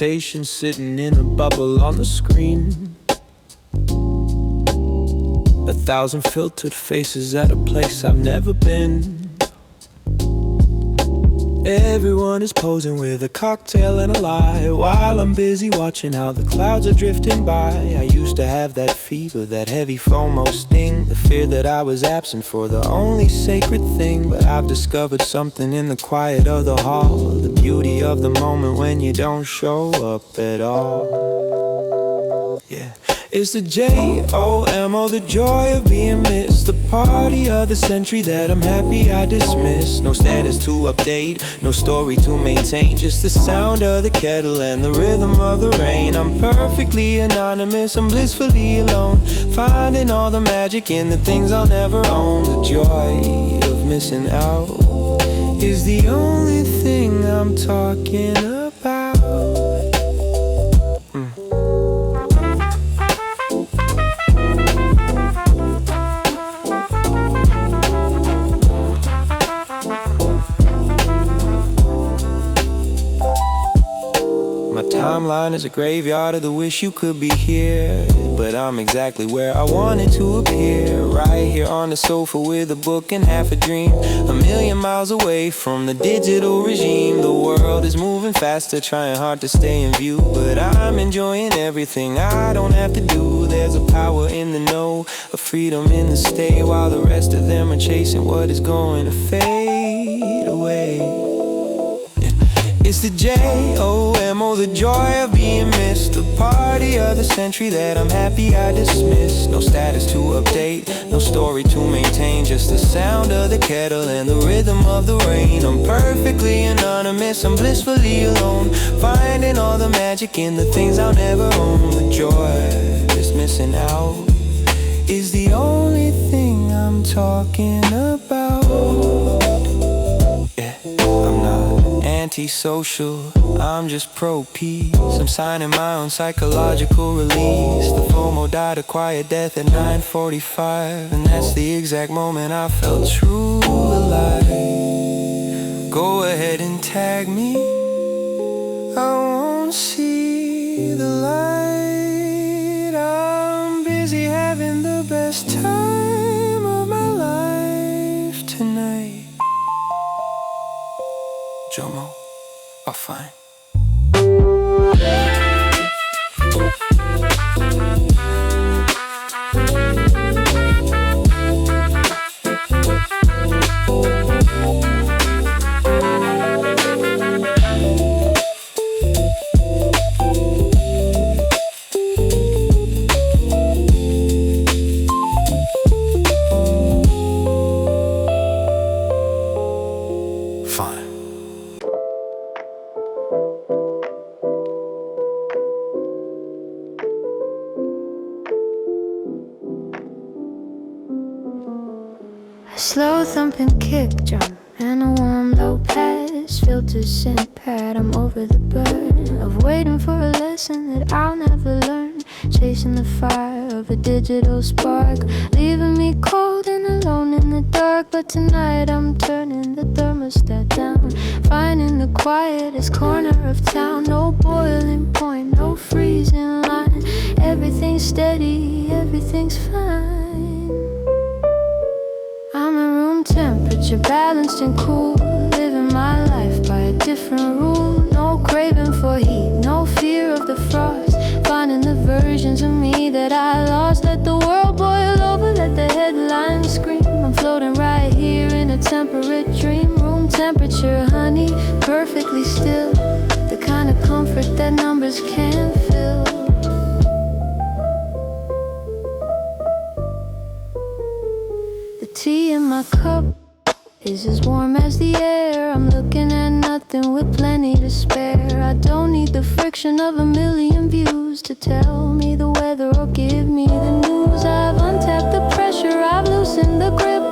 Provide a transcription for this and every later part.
expectation sitting in a bubble on the screen. 1,000 filtered faces at a place I've never been. Everyone is posing with a cocktail and a lie, while I'm busy watching how the clouds are drifting by. I used to have that fever, that heavy FOMO sting, the fear that I was absent for the only sacred thing. But I've discovered something in the quiet of the hall, the beauty of the moment when you don't show up at all. Yeah. It's the J-O-M-O, the joy of being missed, the party of the century that I'm happy I dismissed. No status to update, no story to maintain, just the sound of the kettle and the rhythm of the rain. I'm perfectly anonymous, I'm blissfully alone, finding all the magic in the things I'll never own. The joy of missing out is the only thing I'm talking about. Timeline is a graveyard of the wish you could be here, but I'm exactly where I wanted to appear, right here on the sofa with a book and half a dream, a million miles away from the digital regime. The world is moving faster, trying hard to stay in view, but I'm enjoying everything I don't have to do. There's a power in the know, a freedom in the stay, while the rest of them are chasing what is going to fade away. It's the J-O-M-O, the joy of being missed, the party of the century that I'm happy I dismissed. No status to update, no story to maintain, just the sound of the kettle and the rhythm of the rain. I'm perfectly anonymous, I'm blissfully alone, finding all the magic in the things I'll never own. The joy is missing out is the only thing I'm talking about. Yeah, I'm not antisocial, I'm just pro-peace. I'm signing my own psychological release. The FOMO died a quiet death at 9:45, and that's the exact moment I felt true alive. Go ahead and tag me, I won't see the light. I'm busy having the best time of my life tonight. Jomo, I'll find. Slow thumping kick drum and a warm low pass, filter scent pad. I'm over the burn of waiting for a lesson that I'll never learn, chasing the fire of a digital spark, leaving me cold and alone in the dark. But tonight I'm turning the thermostat down, finding the quietest corner of town. No boiling point, no freezing line, everything's steady, everything's fine. I'm at room temperature, balanced and cool, living my life by a different rule. No craving for heat, no fear of the frost, finding the versions of me that I lost. Let the world boil over, let the headlines scream. I'm floating right here in a temperate dream. Room temperature, honey, perfectly still, the kind of comfort that numbers can't fill. Tea in my cup is as warm as the air. I'm looking at nothing with plenty to spare. I don't need the friction of a million views to tell me the weather or give me the news. I've untapped the pressure, I've loosened the grip,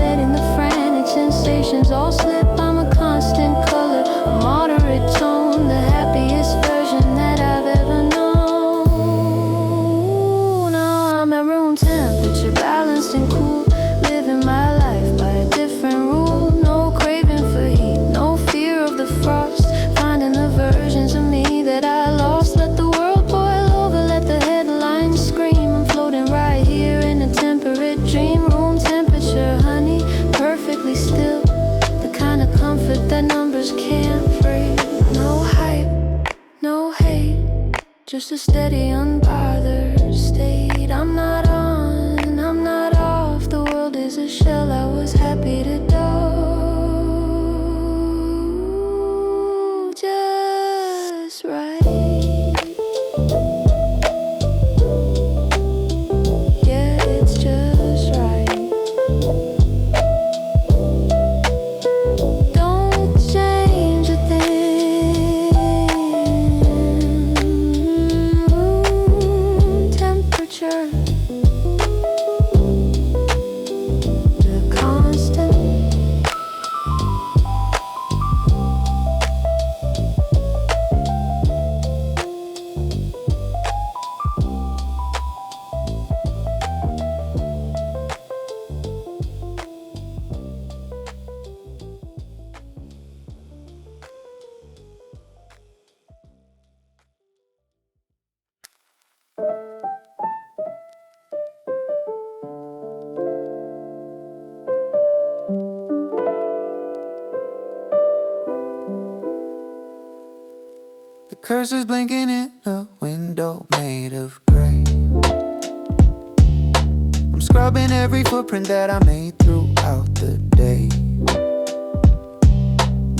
letting the frantic sensations all slip. I'm a constant color, a moderate tone, the happiest version that I've ever known. Now I'm at room temperature, balanced and cool, living my life by a different rule. No craving for heat, no fear of the frost, finding the versions of me that I just a steady, unbothered state. I'm not on, I'm not off. The world is a shell I was happy to do. Just right. Yeah, it's just right. Don't change a thing. Temperature, the constant. The cursor's blinking in a window made of gray. I'm scrubbing every footprint that I made throughout the day.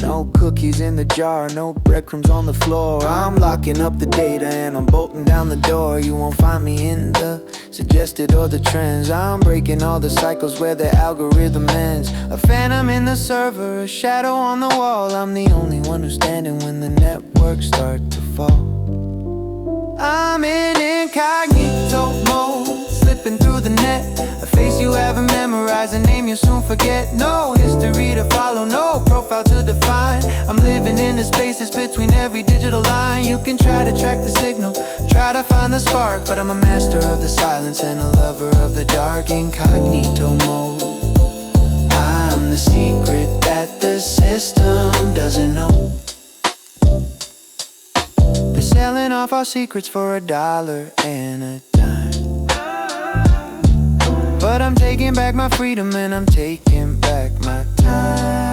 No cookies in the jar, no breadcrumbs on the floor. I'm locking up the data and I'm bolting down the door. You won't find me in the suggested or the trends. I'm breaking all the cycles where the algorithm ends. A phantom in the server, a shadow on the wall. I'm the only one who's standing when the networks start to fall. I'm in incognito mode, slipping through the net. A face you haven't memorized, a name you soon forget. No history to follow, no profile to define. I'm living in the spaces between every digital line. You can try to track the signal, try to find the spark, but I'm a master of the silence and a lover of the dark. Incognito mode, I'm the secret that the system doesn't know. They're selling off our secrets for $1 and a dime. But I'm taking back my freedom and I'm taking back my time.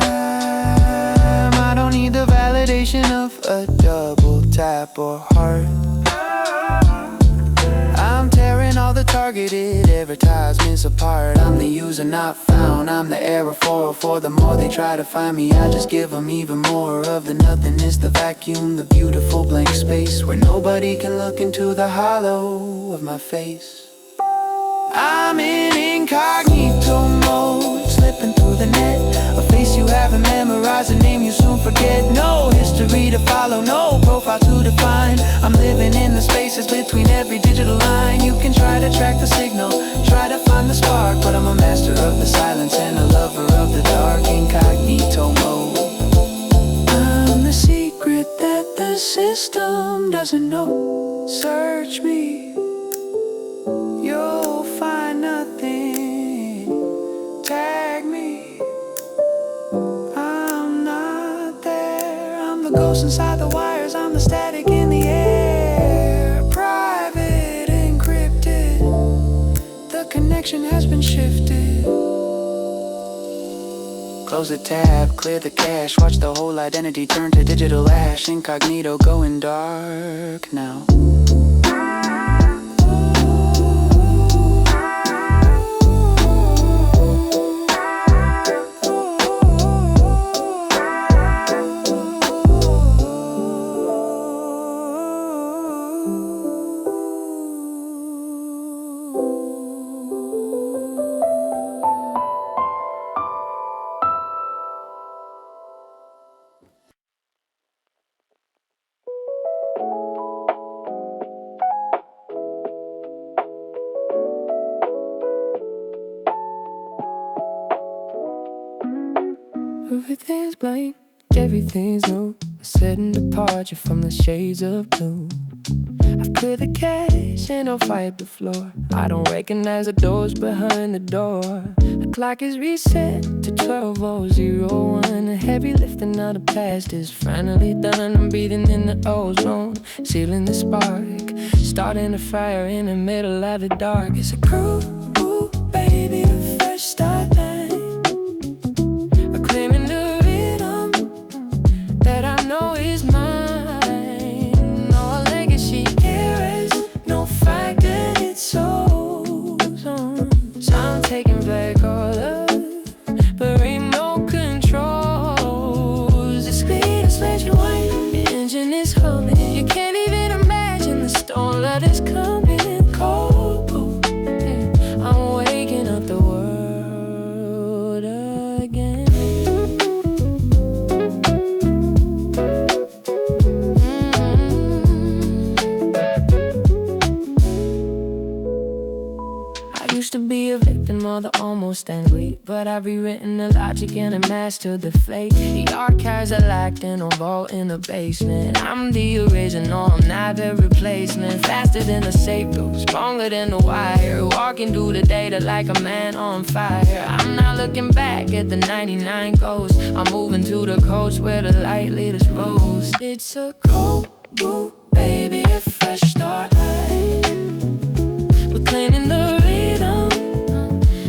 I don't need the validation of a double tap or heart. I'm tearing all the targeted advertisements apart. I'm the user not found, I'm the error 404. The more they try to find me, I just give them even more of the nothingness, the vacuum, the beautiful blank space where nobody can look into the hollow of my face. I'm in incognito mode, slipping through the net. A face you haven't memorized, a name you soon forget. No history to follow, no profile to define. I'm living in the spaces between every digital line. You can try to track the signal, try to find the spark, but I'm a master of the silence and a lover of the dark. Incognito mode, I'm the secret that the system doesn't know. Search me, you'll find nothing. Tag me, I'm not there. I'm the ghost inside the wires, I'm the static in the air. Private, encrypted, the connection has been shifted. Close the tab, clear the cache, watch the whole identity turn to digital ash. Incognito going dark now. Everything's blank, everything's new. A sudden departure from the shades of blue. I've cleared the cache and I'll fight the floor. I don't recognize the doors behind the door. The clock is reset to 12:01. The heavy lifting of the past is finally done. I'm breathing in the ozone, sealing the spark, starting a fire in the middle of the dark. It's a groove, baby, the first start line. Claiming the rhythm that I know is mine. No legacy here night is coming cold. I'm waking up the world again. I used to be a victim of the almost and weak, but I've rewritten the logic and a mastered the fake. The archives I lacked in a vault in the basement. I'm the original, I'm not the replacement. Faster than the safe though, stronger than the wire. Walking through the data like a man on fire. I'm not looking back at the 99 ghosts. I'm moving to the coast where the light leaders rose. It's a cold blue, baby, a fresh start. We're claiming the rhythm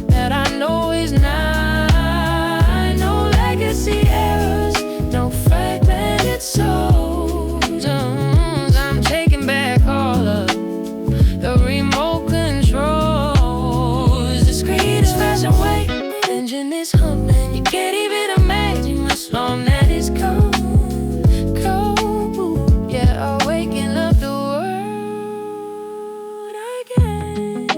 that I know is not. No legacy errors, no fragmented souls. I'm taking back all of the remote controls. The screen is flashing away, the engine is humming. You can't even imagine what's long that is cold. Yeah, I'm waking up the world again.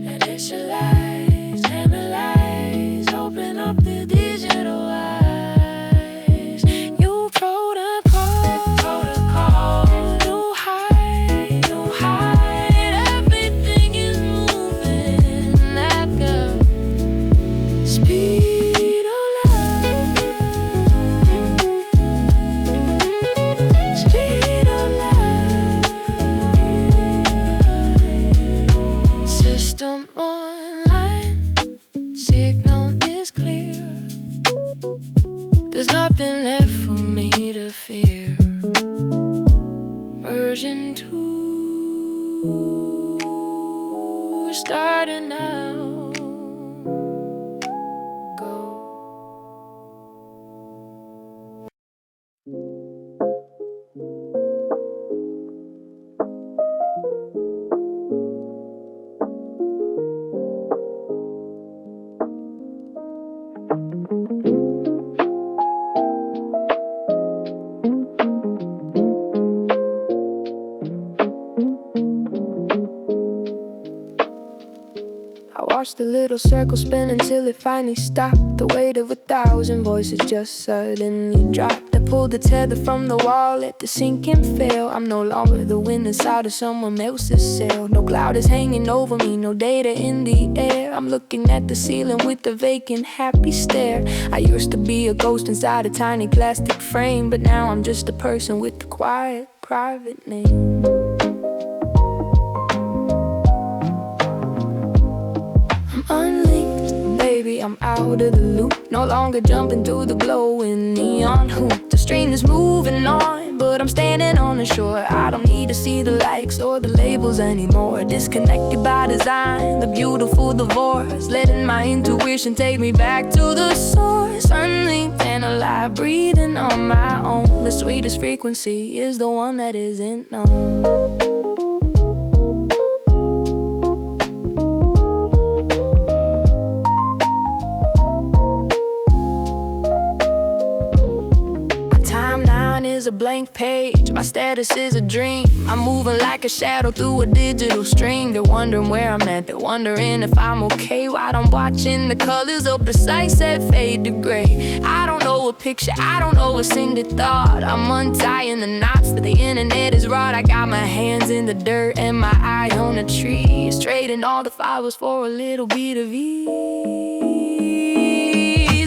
And initialize, analyze, open up the digital eyes. New protocol, new height, everything is moving at the speed of light. Speed of light. System online, signal is clear. There's nothing left for me to fear. Version 2 starting now. Go. I watched the little circle spin until it finally stopped. The weight of 1,000 voices just suddenly dropped. I pulled the tether from the wall, let the sink and fail. I'm no longer the wind inside of someone else's sail. No cloud is hanging over me, no data in the air. I'm looking at the ceiling with a vacant, happy stare. I used to be a ghost inside a tiny plastic frame, but now I'm just a person with a quiet, private name. Unlinked, baby, I'm out of the loop. No longer jumping through the glowing neon hoop. The stream is moving on, but I'm standing on the shore. I don't need to see the likes or the labels anymore. Disconnected by design, the beautiful divorce. Letting my intuition take me back to the source. Unlinked and alive, breathing on my own. The sweetest frequency is the one that isn't known. Is a blank page, my status is a dream. I'm moving like a shadow through a digital stream. They're wondering where I'm at, they're wondering if I'm okay. While I'm watching the colors of precise that fade to gray. I don't know a picture, I don't know a single thought. I'm untying the knots that the internet is wrought. I got my hands in the dirt and my eye on a tree. Trading all the flowers for a little bit of ease.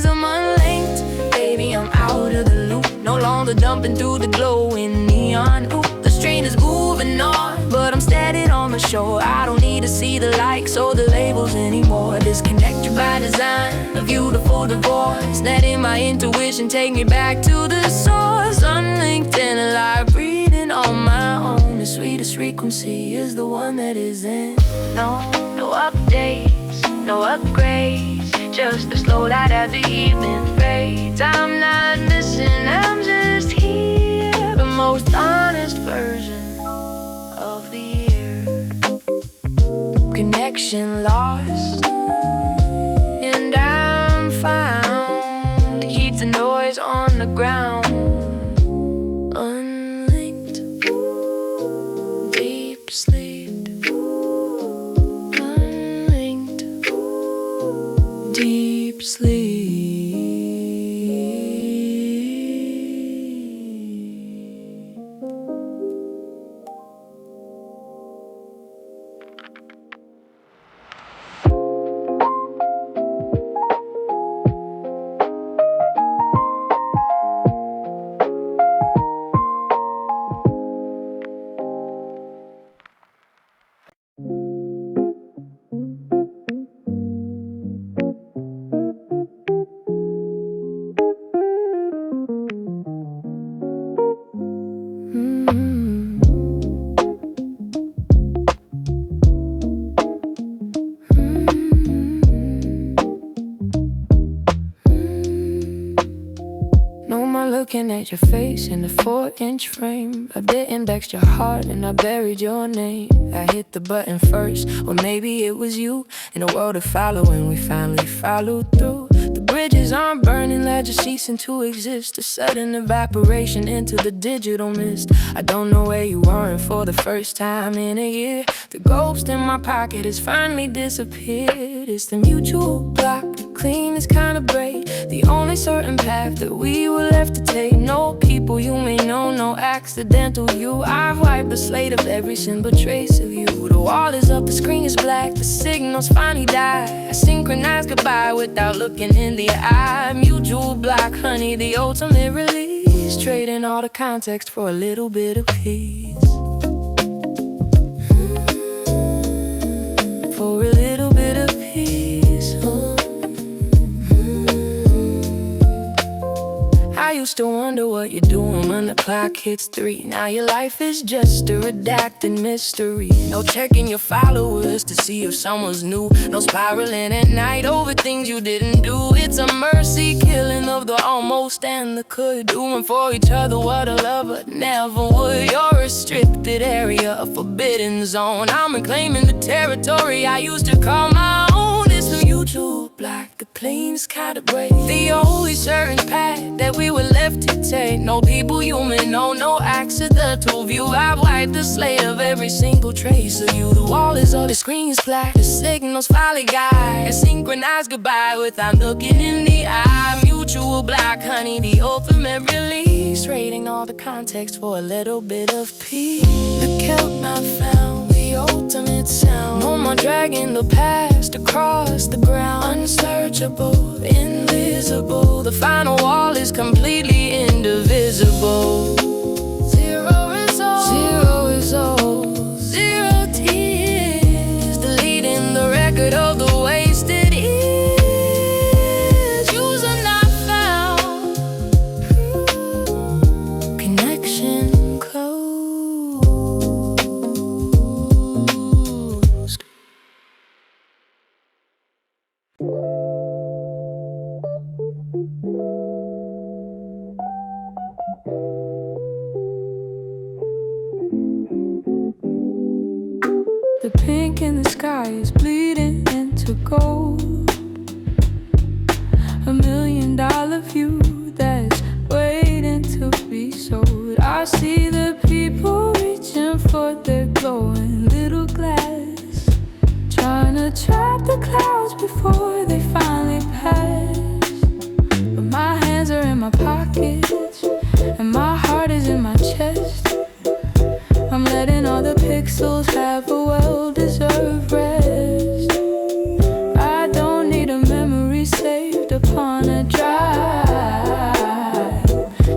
I'm unlinked, baby, I'm out of the loop. No longer dumping through the glowing neon. Ooh, the strain is moving on, but I'm steady on the shore. I don't need to see the likes or the labels anymore. Disconnected by design, a beautiful divorce. Letting my intuition take me back to the source. Unlinked and alive, breathing on my own. The sweetest frequency is the one that isn't known. No updates, no upgrades, just the slow light at the evening fades. I'm not missing, I'm just here. The most honest version of the year. Connection lost, and I'm found to keep the noise on the ground. Unlinked. sleep. Looking at your face in the 4-inch frame. I didn't index your heart and I buried your name. I hit the button first, or maybe it was you. In a world of following, we finally followed through. The bridges aren't burning, legends ceasing to exist. A sudden evaporation into the digital mist. I don't know where you weren't for the first time in a year. The ghost in my pocket has finally disappeared. It's the mutual block, the cleanest kind of break. The only certain path that we were left to take. No people you may know, no accidental you. I've wiped the slate of every sin but trace of you. The wall is up, the screen is black, the signals finally die. I synchronize goodbye without looking in the eye. Mutual block, honey, the ultimate release. Trading all the context for a little bit of peace. For a little bit of peace. I used to wonder what you're doing when the clock hits 3. Now your life is just a redacted mystery. No checking your followers to see if someone's new. No spiraling at night over things you didn't do. It's a mercy killing of the almost and the could. Doing for each other what a lover never would. Your restricted area, a forbidden zone. I'm reclaiming the territory I used to call my own. It's the mutual block, the planes kind of break. The only certain path that we were left to take. No people you may know, no accidental view. I've wiped the slate of every single trace of you. The wall is up, the screen is black, the signals finally guide. Synchronize goodbye without looking in the eye. Mutual block, honey, the ultimate release. Trading all the context for a little bit of peace. The kelp I found, the ultimate sound. No more dragging the past across the ground. Unsearchable, invisible. The final wall is completely indivisible. Zero results, zero results, zero tears. Deleting the record of the wasted years. User not found. Connection closed. The pink in the sky is bleeding into gold. $1 million view that's waiting to be sold. I see the people reaching for their glowing little glass, trying to trap the clouds before they finally pass. But my hands are in my pockets and my heart is in my chest. I'm letting all the pixels have a well-deserved rest. I don't need a memory saved upon a drive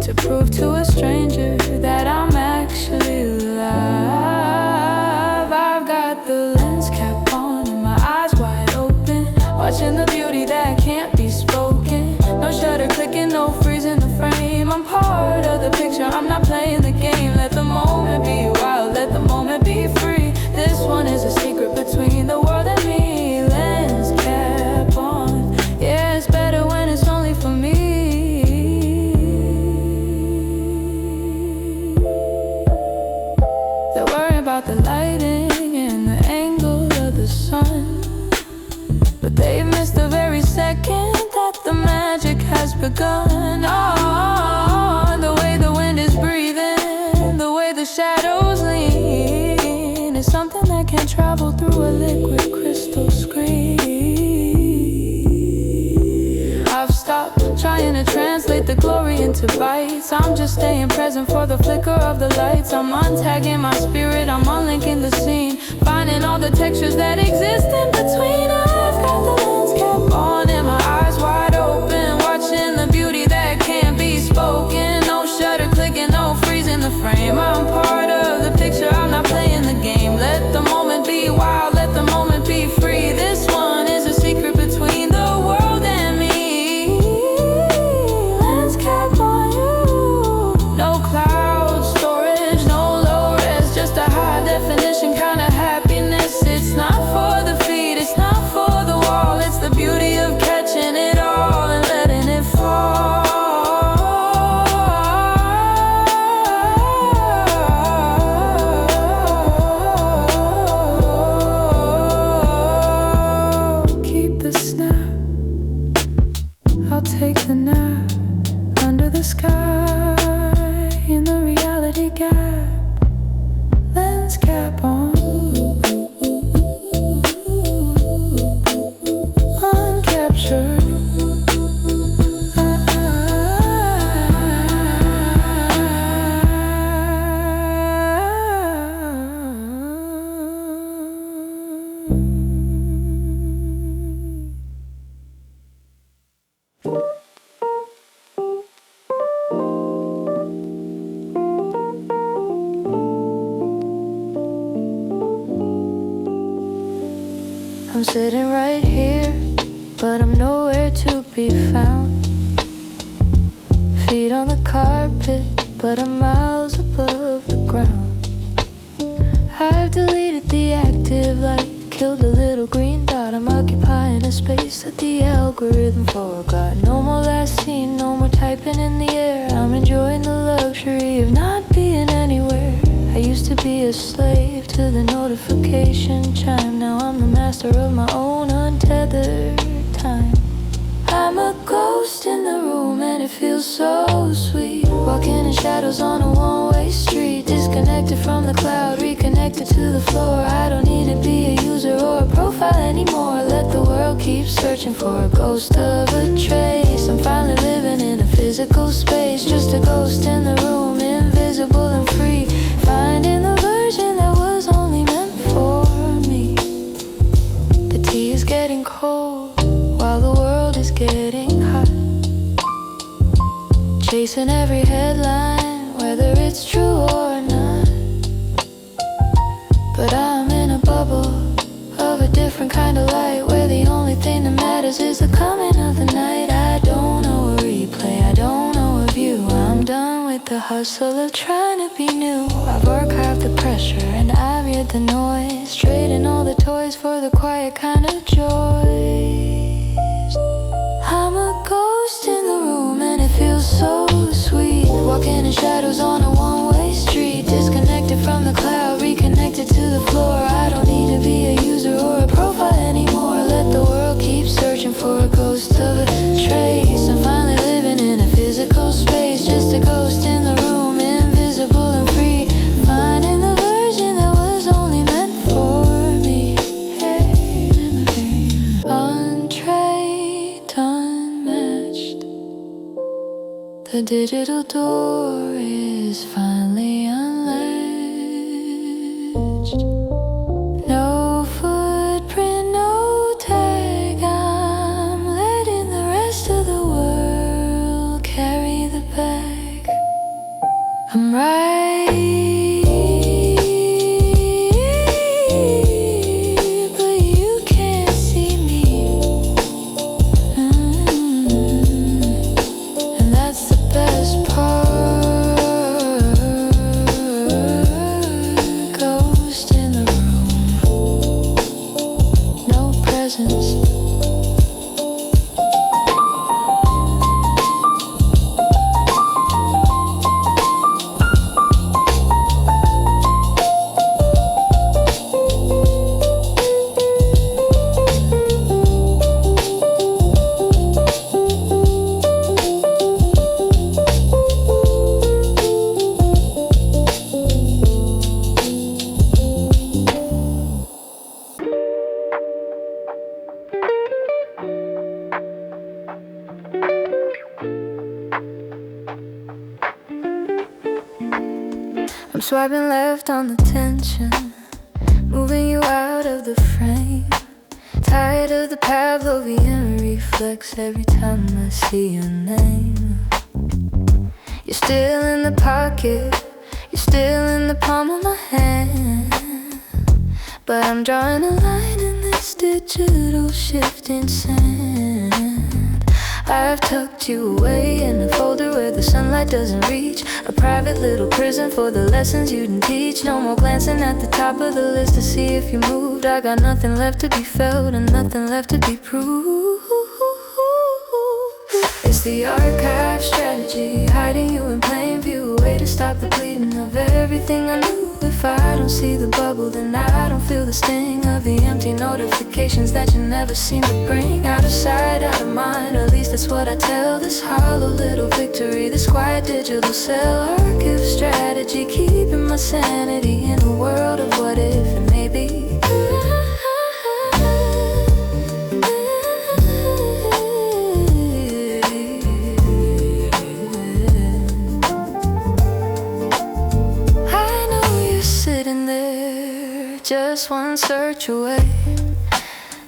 to prove to a stranger that I'm actually alive. I've got the lens cap on and my eyes wide open, watching the beauty that can't be spoken. No shutter clicking, no freezing the frame. I'm part of the picture, I'm not playing the game. Let the moment be wild, let the moment be free. This one is a secret between the world and me. Lens cap on, yeah, it's better when it's only for me. They worry about the lighting and the angle of the sun, but they've missed the very second that the magic has begun. Oh, the way the wind is breathing, the way the shadows lean, is something that can travel through a liquid crystal screen. trying to translate the glory into bites. I'm just staying present for the flicker of the lights. I'm untagging my spirit, I'm unlinking the scene, finding all the textures that exist in between. I've got the lens cap on and my eyes wide open, watching the beauty that can't be spoken. No shutter clicking, no freezing the frame. I'm part of the picture, I'm not playing the game. Let the moment be wild, let the moment be free. This one is a secret between the world and me. Lens cap on you. No cloud storage, no low res, just a high definition kind of happiness. It's not for the feed, it's not for the wall. It's the beauty of catching it all and letting it fall. Take the nap under the sky in the reality gap. Lens cap on, uncaptured. I'm sitting right here, but I'm nowhere to be found. Feet on the carpet, but I'm miles above the ground. I've deleted the active light, killed a little green dot. I'm occupying a space that the algorithm forgot. No more last seen, no more typing in the air. I'm enjoying the luxury of not being anywhere. I used to be a slave to the notification chime. Now I'm the master of my own untethered time. I'm a ghost in the room and it feels so sweet. Walking in shadows on a one-way street. Disconnected from the cloud, reconnected to the floor. I don't need to be a user or a profile anymore. Let the world keep searching for a ghost of a trace. I'm finally living in a physical space. Just a ghost in the room, invisible and free. Finding the version that was only meant for me. The tea is getting cold while the world is getting hot. Chasing every headline, whether it's true or not. But I'm in a bubble of a different kind of light, where the only thing that matters is the coming of the night. I don't know a replay, I don't know a view. I'm done with the hustle of trying to be new. I've archived the pressure and I mute the noise, trading all the toys for the quiet kind of joys. I'm a ghost in the room and it feels so sweet. Walking in shadows on a one-way street. Disconnected from the cloud, reconnected to the floor. I don't need to be a user or a profile anymore. Let the world keep searching for a ghost of a trace. I'm finally living in a physical space. Just a ghost in the room, invisible and free. Finding the version that was only meant for me. Untrained, unmatched. The digital door is finally unlatched. No footprint, no tag. I'm letting the rest of the world carry the bag. I'm right, but you can't see me. And that's the best part. Swiping left on the tension, moving you out of the frame. Tired of the Pavlovian reflex every time I see your name. You're still in the pocket, you're still in the palm of my hand, but I'm drawing a line in this digital shifting sand. I've tucked you away in a folder where the sunlight doesn't reach, a private little prison for the lessons you didn't teach. No more glancing at the top of the list to see if you moved. I got nothing left to be felt and nothing left to be proved. It's the archive strategy, hiding you in plain view, a way to stop the bleeding of everything I knew. If I don't see the bubble, then I don't feel the sting of the empty notifications that you never seem to bring. Out of sight, out of mind, at least that's what I tell this hollow little victory, this quiet digital cell archive strategy, keeping my sanity in a world of what if and maybe. Just one search away,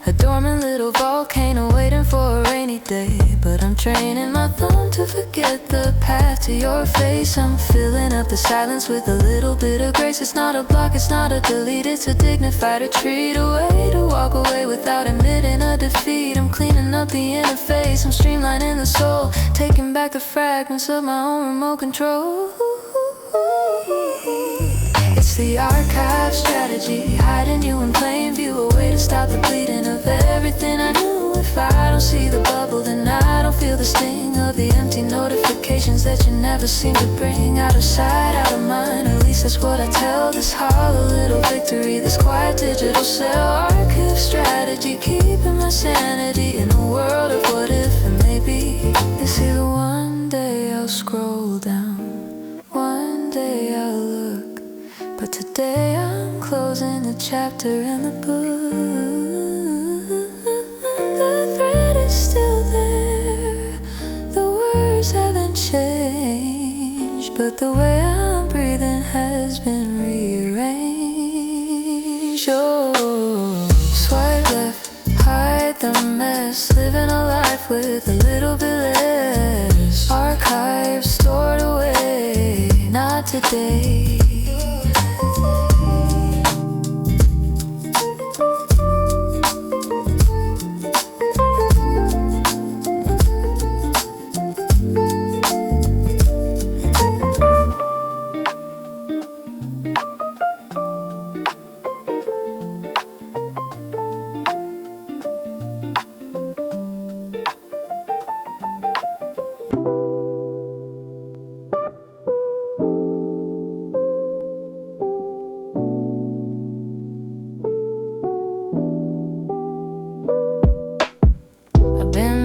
a dormant little volcano waiting for a rainy day. But I'm training my thumb to forget the path to your face. I'm filling up the silence with a little bit of grace. It's not a block, it's not a delete, it's a dignified retreat, a way to walk away without admitting a defeat. I'm cleaning up the interface, I'm streamlining the soul, taking back the fragments of my own remote control. It's the archive strategy, hiding you in plain view, a way to stop the bleeding of everything I knew. If I don't see the bubble, then I don't feel the sting of the empty notifications that you never seem to bring. Out of sight, out of mind, at least that's what I tell this hollow little victory, this quiet digital cell archive strategy, keeping my sanity in a world of what if and maybe. It's either one day I'll scroll down, one day I'll look, but today I'm closing the chapter in the book. The thread is still there, the words haven't changed, but the way I'm breathing has been rearranged. Oh, swipe left, hide the mess, living a life with a little bit less. Archives stored away, not today.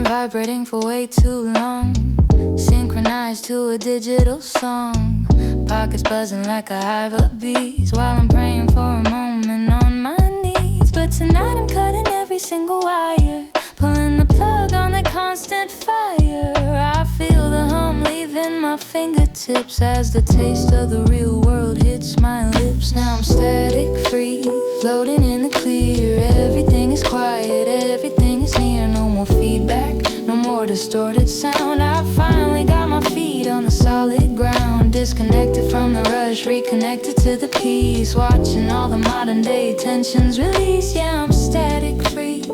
Vibrating for way too long, synchronized to a digital song. Pockets buzzing like a hive of bees, while I'm praying for a moment on my knees. But tonight I'm cutting every single wire, pulling the plug on the constant fire. I feel the hum leaving my fingertips as the taste of the real world hits my lips. Now I'm static free, floating in the clear. Everything is quiet, everything is near. No more feedback, no more distorted sound. I finally got my feet on the solid ground, disconnected from the rush, reconnected to the peace, watching all the modern day tensions release. Yeah, I'm static free,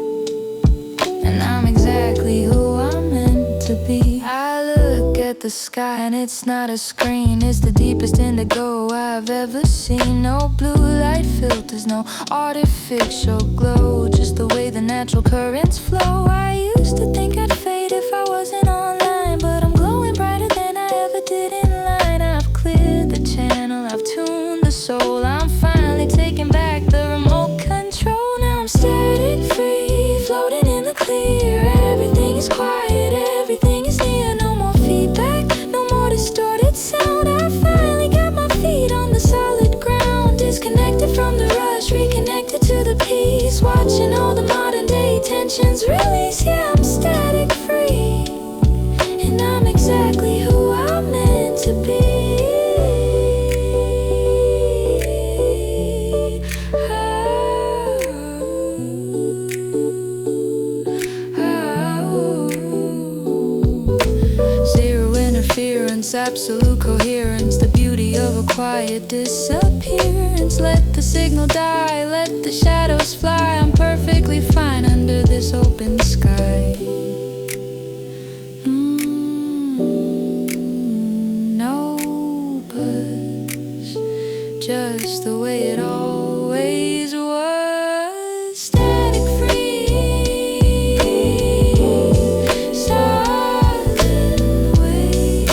and I'm exactly who I'm meant to be. I look at the sky and it's not a screen, it's the deepest indigo I've ever seen. No blue light filters, no artificial glow, just the way the natural currents flow. I used to think I'd fade if I wasn't online, but I'm glowing brighter than I ever did in line. I've cleared the channel, I've tuned the soul, I'm finally taking back the remote control. Now I'm static free, floating in the clear. Everything is quiet, everything is near. No more feedback, no more distorted sound. I finally got my feet on the solid ground, disconnected from the rush, reconnected to the peace, watching all the modern day tensions release. Yeah, I'm static free, and I'm exactly who I'm meant to be. this absolute coherence, the beauty of a quiet disappearance. Let the signal die, let the shadows fly. I'm perfectly fine under this open sky. No buzz, just the way it always was. Static free, silent wave.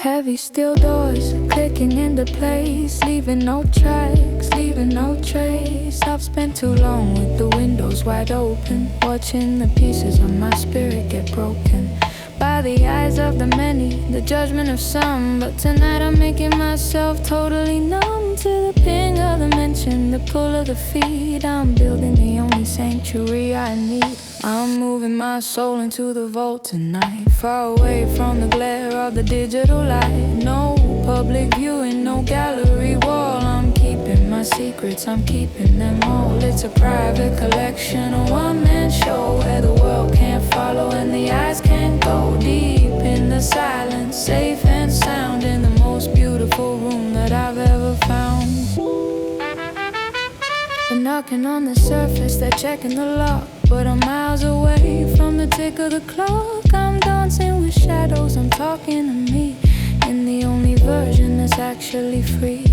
Heavy steel doors clicking into place, leaving no tracks, leaving no trace. I've spent too long with the windows wide open, watching the pieces of my spirit get broken by the eyes of the many, the judgment of some. But tonight I'm making myself totally numb to the ping of the mention, the pull of the feet. I'm building the only sanctuary I need. I'm moving my soul into the vault tonight, far away from the glare of the digital light. No public viewing, no gallery wall. I'm keeping my secrets, I'm keeping them all. It's a private collection, a one-man show where the world can't follow and the eyes can't go deep in the silence, safe and sound in the most beautiful room that I've ever found. They're knocking on the surface, they're checking the lock, but I'm miles away from the tick of the clock. I'm dancing with shadows, I'm talking to me in the only version that's actually free.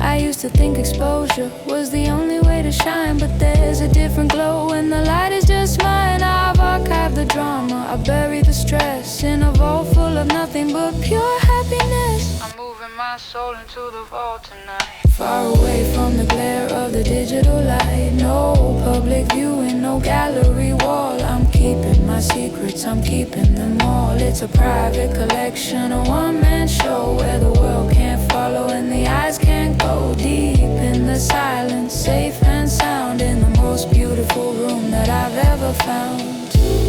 I used to think exposure was the only way to shine, but there's a different glow when the light is just mine. I've archived the drama, I bury the stress in a vault full of nothing but pure happiness. I'm moving my soul into the vault tonight, far away from the glare of the digital light. No public viewing, no gallery wall. I'm keeping my secrets, I'm keeping them all. It's a private collection, a one-man show where the world can't follow and the eyes can't go deep in the silence, safe and sound in the most beautiful room that I've ever found.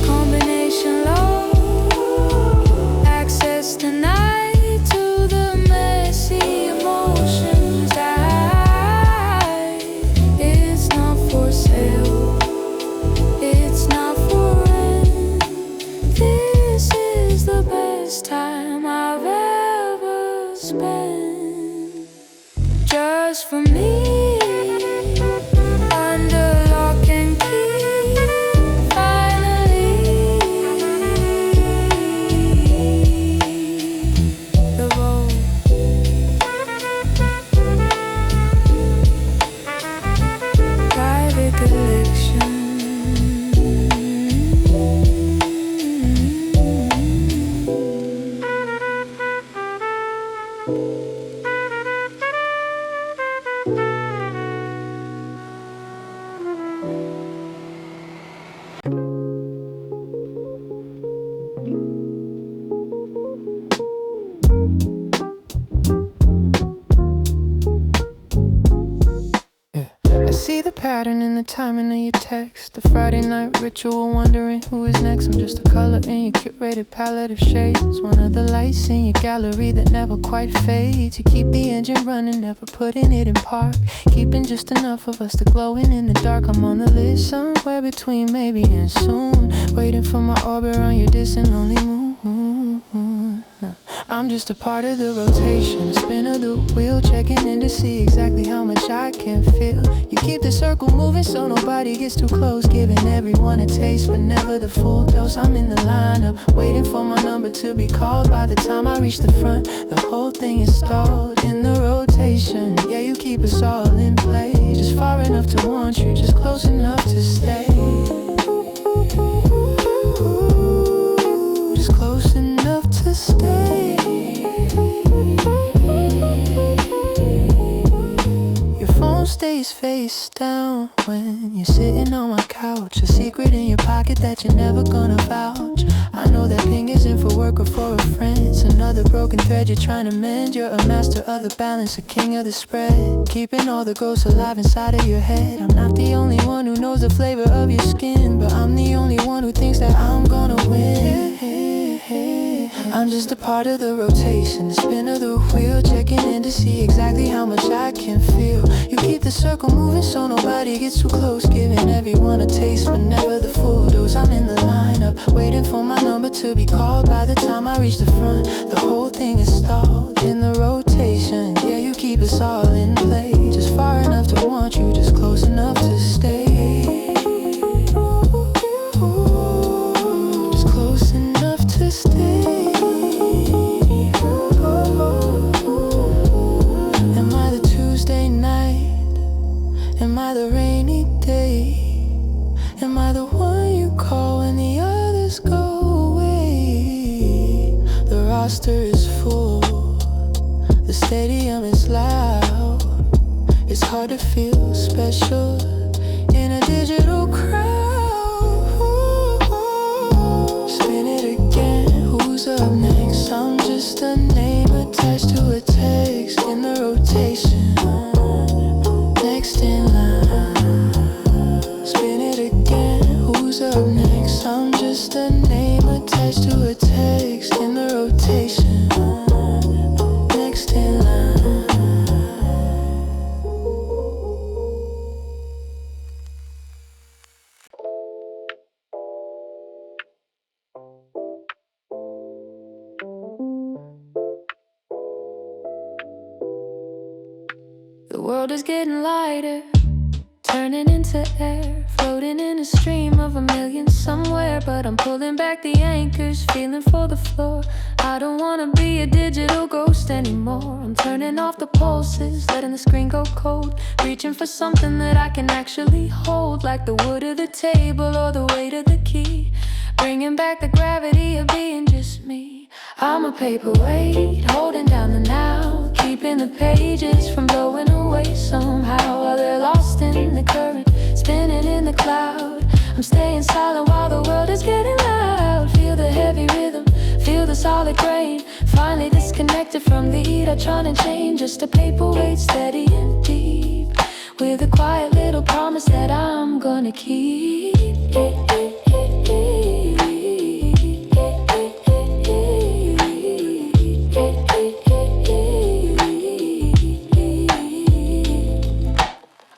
Combination low, access denied to the messy emotions. It's not for sale, it's not for rent. This is the best time I've ever spent, just for me. Under lock and key, finally. The vault. Private collection. I see the pattern in the timing of your text, the Friday night ritual, wondering who is next. I'm just a color in your curated palette of shades, one of the lights in your gallery that never quite fades. You keep the engine running, never putting it in park, keeping just enough of us to glowing in the dark. I'm on the list somewhere between maybe and soon, waiting for my orbit on your distant lonely moon. I'm just a part of the rotation, spin of the wheel, checking in to see exactly how much I can feel. You keep the circle moving so nobody gets too close, giving everyone a taste but never the full dose. I'm in the lineup, waiting for my number to be called. By the time I reach the front, the whole thing is stalled in the rotation. Yeah, you keep us all in play, just far enough to want you, just close enough to stay. Just close enough to stay. Your phone stays face down when you're sitting on my couch, a secret in your pocket that you're never gonna vouch. I know that ping isn't for work or for a friend, it's another broken thread you're trying to mend. You're a master of the balance, a king of the spread, keeping all the ghosts alive inside of your head. I'm not the only one who knows the flavor of your skin, but I'm the only one who thinks that I'm gonna win. I'm just a part of the rotation, the spin of the wheel, checking in to see exactly how much I can feel. You keep the circle moving so nobody gets too close, giving everyone a taste but never the full dose. I'm in the lineup, waiting for my number to be called. By the time I reach the front, the whole thing is stalled in the rotation. Yeah, you keep us all in play, just far enough to want you, just close enough to stay. Just close enough to stay. Am I the Tuesday night? Am I the rainy day? Am I the one you call when the others go away? The roster is full, the stadium is loud. It's hard to feel special in a digital crowd. Spin it again, who's up next? I'm just a name attached to a text in the rotation. Next in line. Spin it again, who's up next? I'm just a name attached to a text in the rotation. Next in line. The world is getting lighter, turning into air, floating in a stream of a million somewhere. But I'm pulling back the anchors, feeling for the floor. I don't wanna be a digital ghost anymore. I'm turning off the pulses, letting the screen go cold, reaching for something that I can actually hold, like the wood of the table or the weight of the key, bringing back the gravity of being just me. I'm a paperweight, holding down the now, keeping the pages from blowing away somehow, while they're lost in the current, spinning in the cloud. I'm staying silent while the world is getting loud. Feel the heavy rhythm, feel the solid grain, finally disconnected from the electronic chain. Just a paperweight, steady and deep, with a quiet little promise that I'm gonna keep.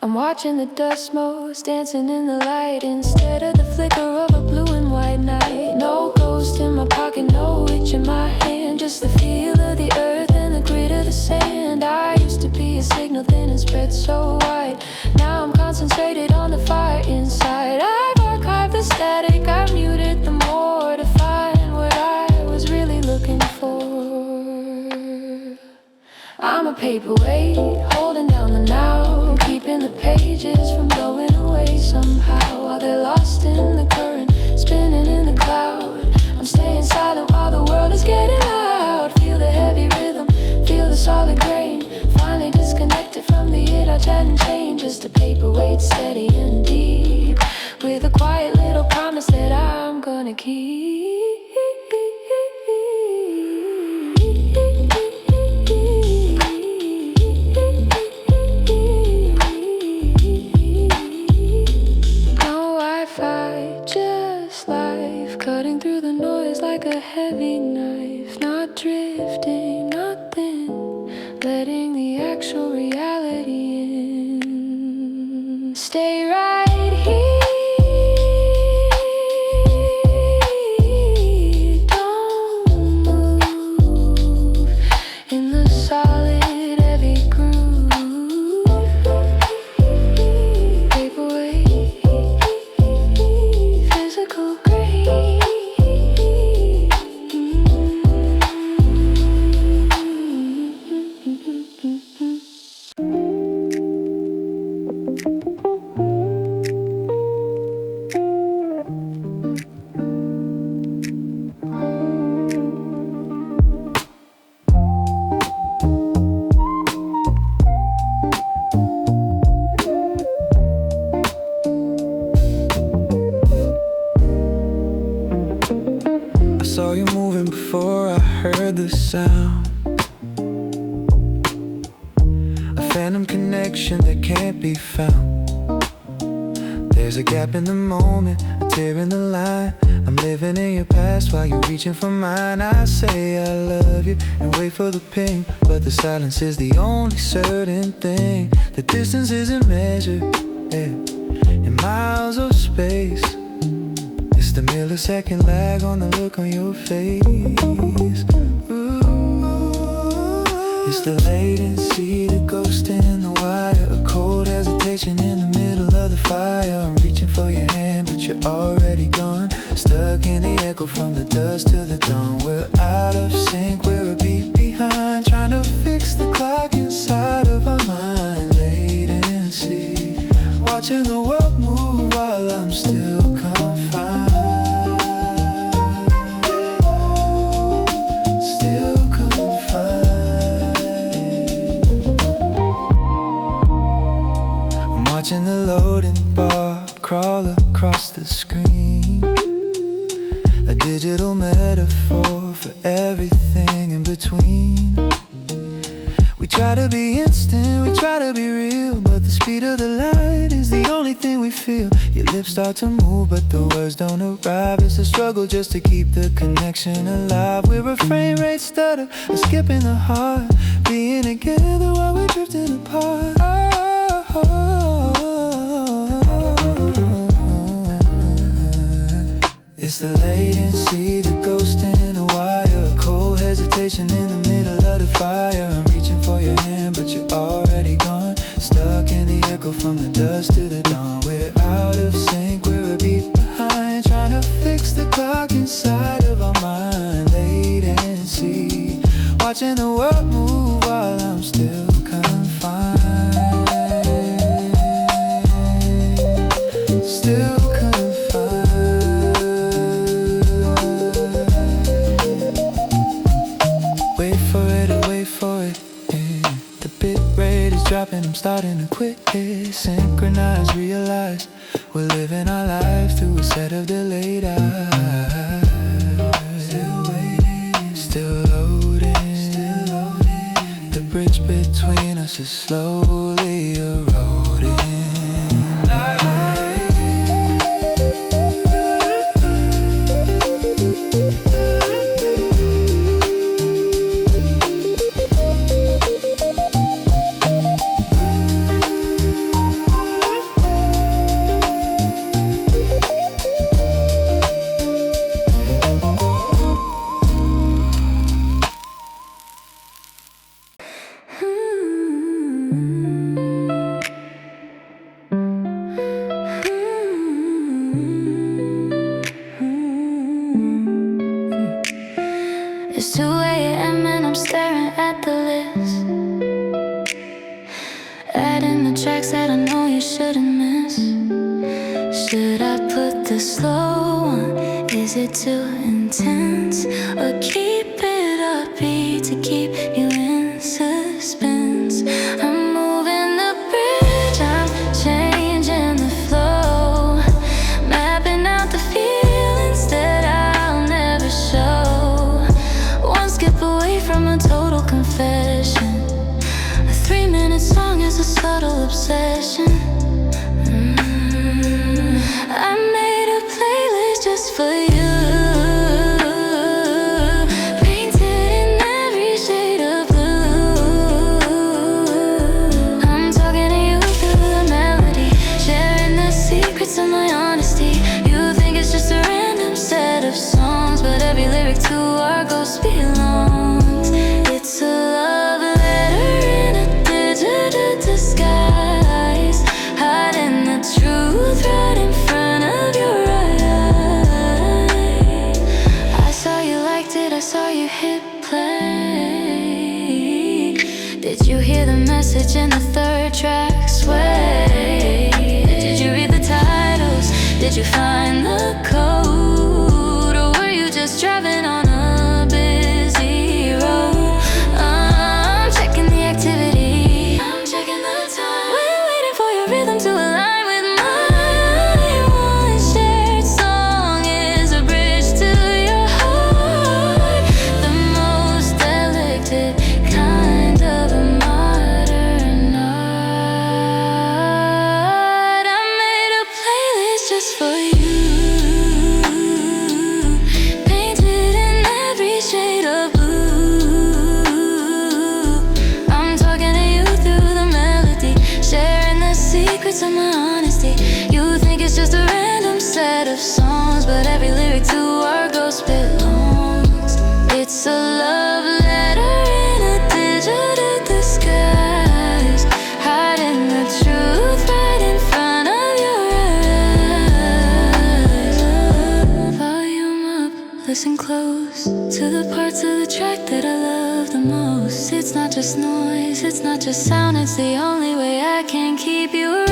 I'm watching the dust motes dancing in the light, instead of the flicker of a blue and white night. No ghost in my pocket, no itch in my hand, just the feel of the earth and the grit of the sand. I used to be a signal thin and spread so wide, now I'm concentrated on the fire inside. I've archived the static, I've muted the more, to find what I was really looking for. I'm a paperweight, holding down the now, keeping the pages from blowing away somehow, while they're lost in the current, spinning in the cloud. I'm staying silent while the world is getting loud. Feel the heavy rhythm, feel the solid grain, finally disconnected from the itch-and chain. Just a paperweight, steady and deep, with a quiet little promise that I'm gonna keep. Just life, cutting through the noise like a heavy knife. Not drifting, not thin, letting the actual reality in. Stay right here, don't move. before I heard the sound. A phantom connection that can't be found. There's a gap in the moment, a tear in the line. I'm living in your past while you're reaching for mine. I say I love you and wait for the ping, but the silence is the only certain thing. The distance isn't measured, in miles of space. It's the millisecond lag on the look on your face. Ooh. It's the latency, the ghost in the wire, a cold hesitation in the middle of the fire. I'm reaching for your hand, but you're already gone. Stuck in the echo from the dusk to the dawn. We're out of sync, we're a beat behind, trying to fix the clock inside of our mind. Latency, watching the world move while I'm still confined. Still confined. I'm watching the loading bar crawl across the screen. A digital metaphor for everything in between. We try to be instant, we try to be real, but the speed of the light is the only thing we feel. Your lips start to move, but the words don't arrive. It's a struggle just to keep the connection alive. We're a frame rate stutter, a skip in the heart, being together while we're drifting apart. It's the latency, the ghost in a wire, a cold hesitation in the middle of the fire. I'm reaching for your hand, but you're already gone. Stuck in the echo from the dusk to the dawn. We're out of sync, we're a beat behind, trying to fix the clock inside of our mind. Latency, watching the world move while I'm still confined. Still dropping, I'm starting to quit it. Synchronize, realize we're living our lives through a set of delayed eyes. Still waiting, still loading, still loading. The bridge between us is slowly eroding. It's 2 a.m. and I'm staring at the list, adding the tracks that I know you shouldn't miss. Should I put the slow on? Is it too intense? Or keep it upbeat to keep you in suspense? I'm moving the bridge, I'm changing the flow, mapping out the feelings that I'll never show. One skip away from a total confession. A 3-minute song is a subtle obsession. I made a playlist just for you, painted in every shade of blue. I'm talking to you through the melody, sharing the secrets of my honesty. You think it's just a random set of songs, but every lyric to our ghost belongs. It's a love letter in a digital disguise, hiding the truth right in front of your eyes. I saw you liked it, I saw you hit play. Did you hear the message in the 3rd track? Sway. Did you read the titles? Did you find the code? Or were you just driving on a busy road? I'm checking the activity, I'm checking the time. We're waiting for your rhythm to align with mine. One shared song is a bridge to your heart. The love letter in a digital disguise, hiding the truth right in front of your eyes. Volume up, listen close to the parts of the track that I love the most. It's not just noise, it's not just sound, it's the only way I can keep you around.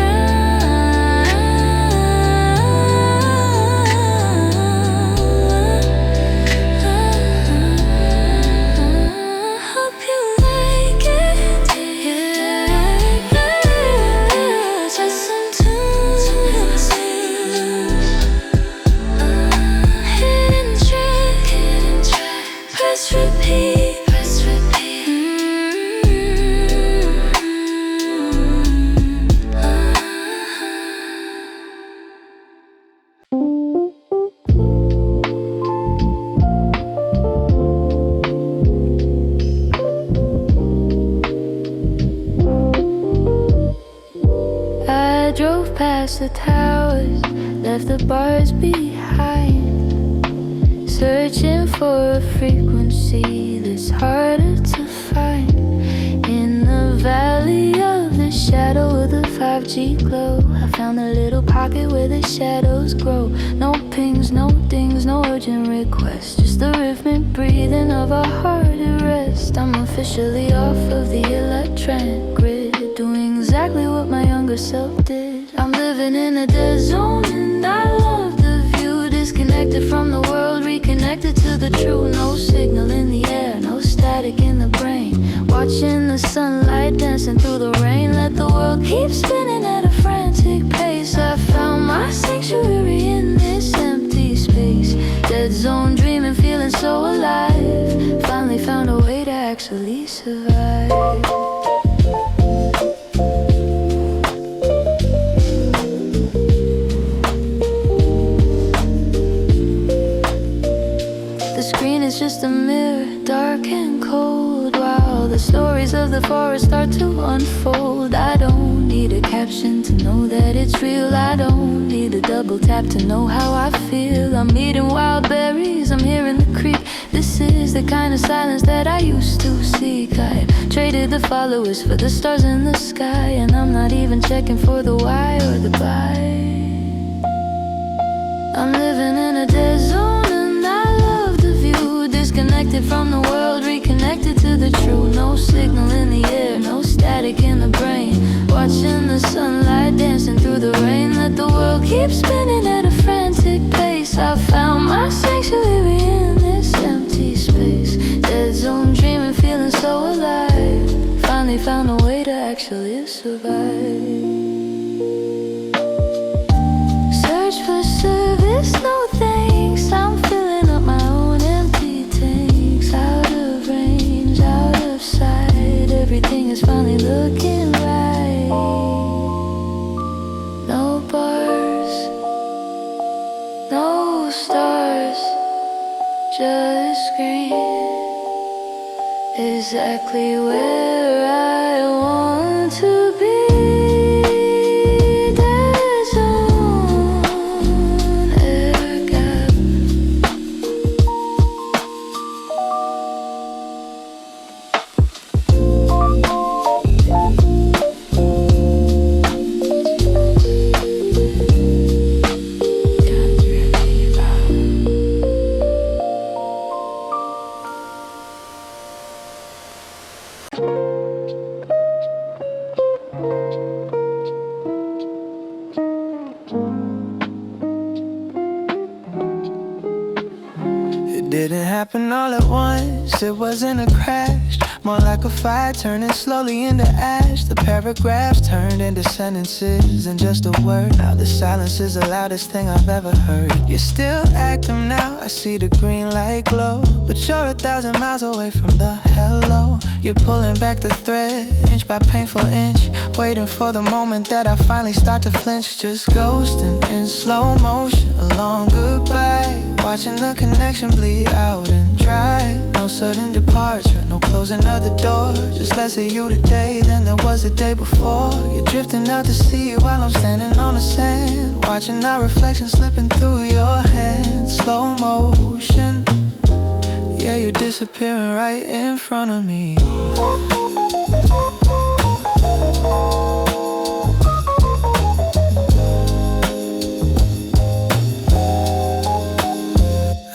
Hope you like it, yeah. Just some tunes, hidden track, press repeat, press repeat. I drove past the towers, left the bars behind, searching for a frequency that's harder to find. In the valley of the shadow of the 5G glow, I found a little pocket where the shadows grow. No pings, no dings, no urgent requests, just the rhythmic breathing of a heart at rest. I'm officially off of the electronic grid, doing exactly what my younger self did. I'm living in a dead zone and I love the view. Disconnected from the world, reconnected to the truth. No signal in the air, no static in the brain. Watching the sunlight dancing through the rain. Let the world keep spinning at a frantic pace. I found my sanctuary in this empty space. Dead zone dreaming, feeling so alive. Finally found a way to actually survive. The screen is just a mirror, dark and cold, while the stories of the forest start to unfold. I don't need a caption to know that it's real. I don't need a double tap to know how I feel. I'm eating wild berries, I'm hearing the creek. This is the kind of silence that I used to seek. I traded the followers for the stars in the sky, and I'm not even checking for the why or the buy. I'm living in a dead zone and I love the view. Disconnected from the world, reconnected to the truth. No signal in the air, no static in the brain. Watching the sunlight dancing through the rain. Let the world keep spinning at a frantic pace. I found my sanctuary in this empty space. Dead zone dreaming, feeling so alive. Finally found a way to actually survive. Search for service, no thanks. I'm filling up my own empty tanks. Out of range, out of sight. Everything is finally looking right. No bars, no stars, just green. Exactly where I want to be. Dead zone, air gap. Didn't happen all at once, it wasn't a crash. More like a fire turning slowly into ash. The paragraphs turned into sentences and just a word. Now the silence is the loudest thing I've ever heard. You're still acting now, I see the green light glow, but you're 1,000 miles away from the hello. You're pulling back the thread, inch by painful inch, waiting for the moment that I finally start to flinch. Just ghosting in slow motion, a long goodbye, watching the connection bleed out and dry. No sudden departure, no closing of the door. Just less of you today than there was the day before. You're drifting out to sea while I'm standing on the sand, watching our reflection slipping through your hands. Slow motion, Yeah, you're disappearing right in front of me.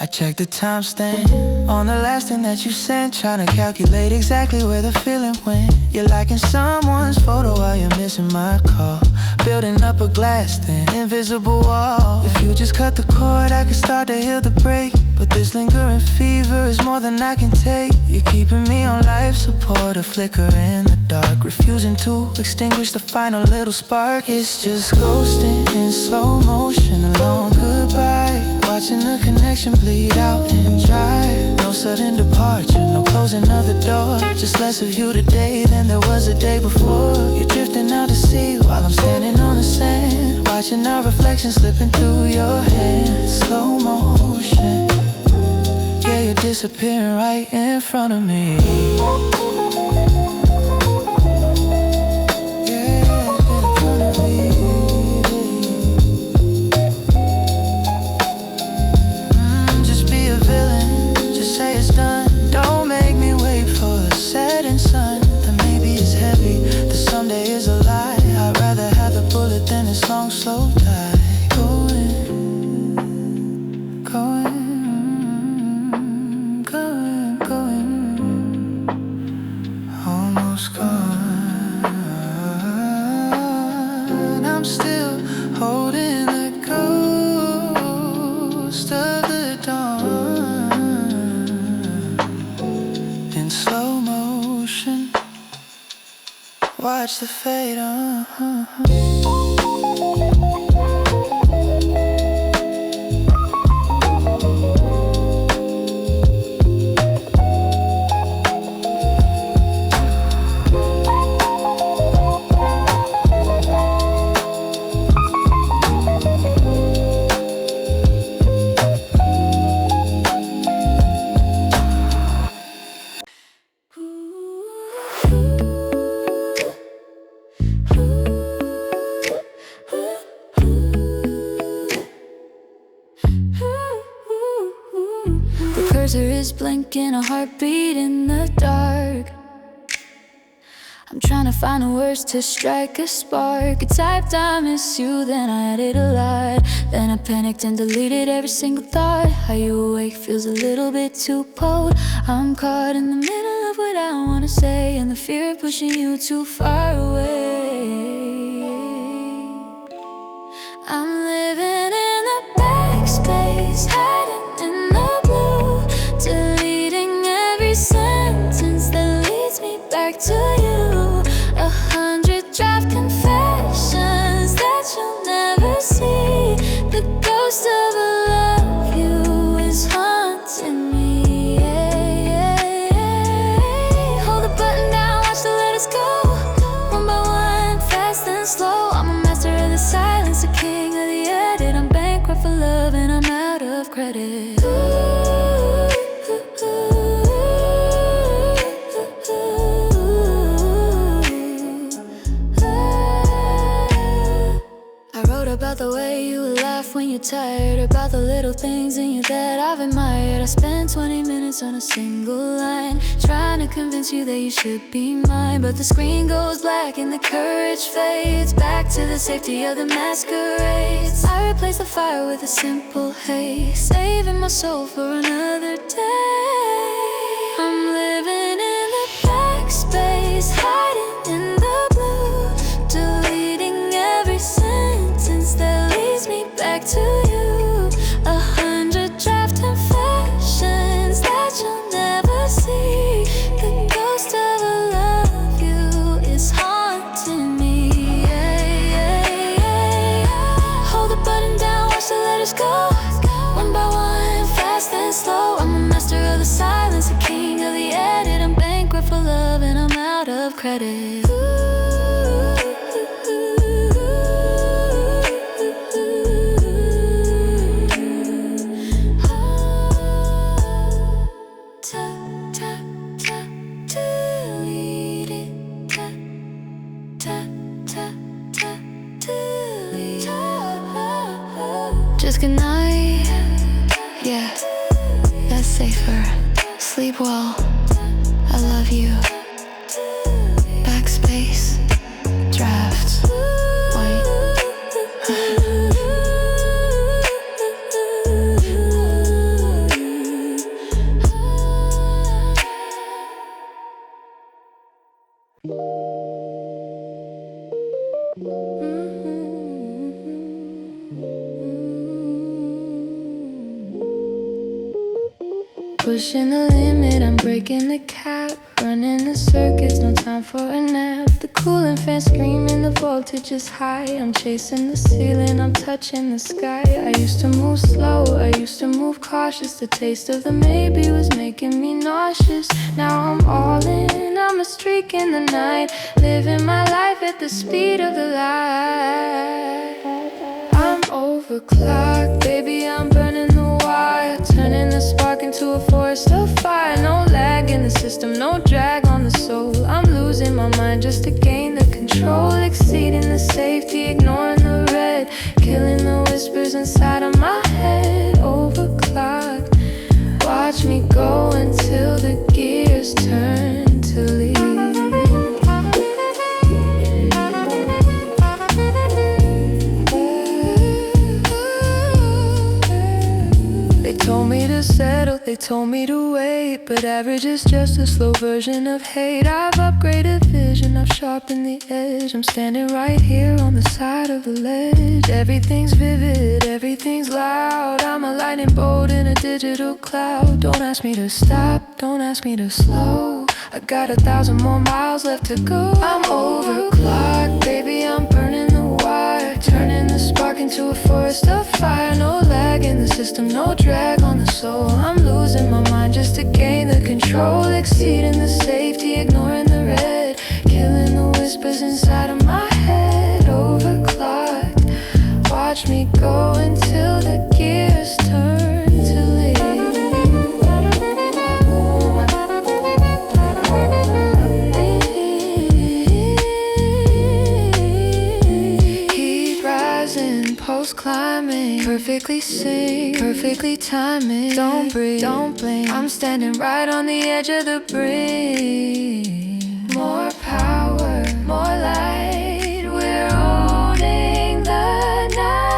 I checked the timestamp on the last thing that you sent, trying to calculate exactly where the feeling went. You're liking someone's photo while you're missing my call, building up a glass thin, invisible wall. If you just cut the cord, I could start to heal the break, but this lingering fever is more than I can take. You're keeping me on life support, a flicker in the dark, refusing to extinguish the final little spark. It's just ghosting in slow motion, a long goodbye, watching the connection bleed out and dry. No sudden departure, no closing of the door, just less of you today than there was a day before. You're drifting out to sea while I'm standing on the sand, watching our reflection slipping through your hands. Slow motion, yeah, you're disappearing right in front of me. Long slow die, going, almost gone. I'm still holding the ghost of the dawn in slow motion. Watch the fade on. Blinking, a heartbeat in the dark. I'm trying to find the words to strike a spark. I typed I miss you, then I added a lot. Then I panicked and deleted every single thought. How you awake feels a little bit too cold. I'm caught in the middle of what I wanna say, and the fear of pushing you too far away. I'm living in the backspace, hiding in the blue, deleting every sentence that leads me back to you. 100 draft confessions that you'll never see. The ghost of a love you is haunting me. Hold the button down, watch the letters go, one by one, fast and slow. I'm a master of the silence, a king of the edit. I'm bankrupt for love and I'm out of credit. About the way you laugh when you're tired, about the little things in you that I've admired. I spent 20 minutes on a single line, trying to convince you that you should be mine. But the screen goes black and the courage fades back to the safety of the masquerades. I replace the fire with a simple hey, saving my soul for another day. I'm living in the backspace, hiding in the blue, deleting every sentence that leads me back to you. 100 draft confessions that you'll never see. The ghost of a love you is haunting me. Hold the button down, watch the letters go, one by one, fast and slow. I'm a master of the silence, a king of the edit. I'm bankrupt for love and I'm out of credit. Just good night, yeah, that's safer. love you. Backspace, drafts, white. Pushing the limit, I'm breaking the cap. Running the circuits, no time for a nap. The cooling fan screaming, the voltage is high. I'm chasing the ceiling, I'm touching the sky. I used to move slow, I used to move cautious. The taste of the maybe was making me nauseous. Now I'm all in, I'm a streak in the night. Living my life at the speed of the light. I'm overclocked, baby, I'm burning the wire. Turning the spark into a forest of fire. No lag in the system, no drag on the soul. I'm losing my mind just to gain the control. Exceeding the safety, ignoring the red. Killing the whispers inside of my head. Overclocked, watch me go until the gears turn to leave. Told me to settle, they told me to wait, but average is just a slow version of hate. I've upgraded vision, I've sharpened the edge. I'm standing right here on the side of the ledge. Everything's vivid, everything's loud. I'm a lightning bolt in a digital cloud. Don't ask me to stop, don't ask me to slow. I got 1,000 more miles left to go. I'm overclocked, baby, I'm burning the wire. Turning the spark into a forest of fire. No lag in the system, no drag on the soul. I'm losing my mind just to gain the control. Exceeding the safety, ignoring the red. Killing the whispers inside of my head. Overclocked, watch me go until the gears turn to leave. Climbing, perfectly sync, perfectly timing. Don't breathe, don't blink. I'm standing right on the edge of the brink. More power, more light. We're owning the night.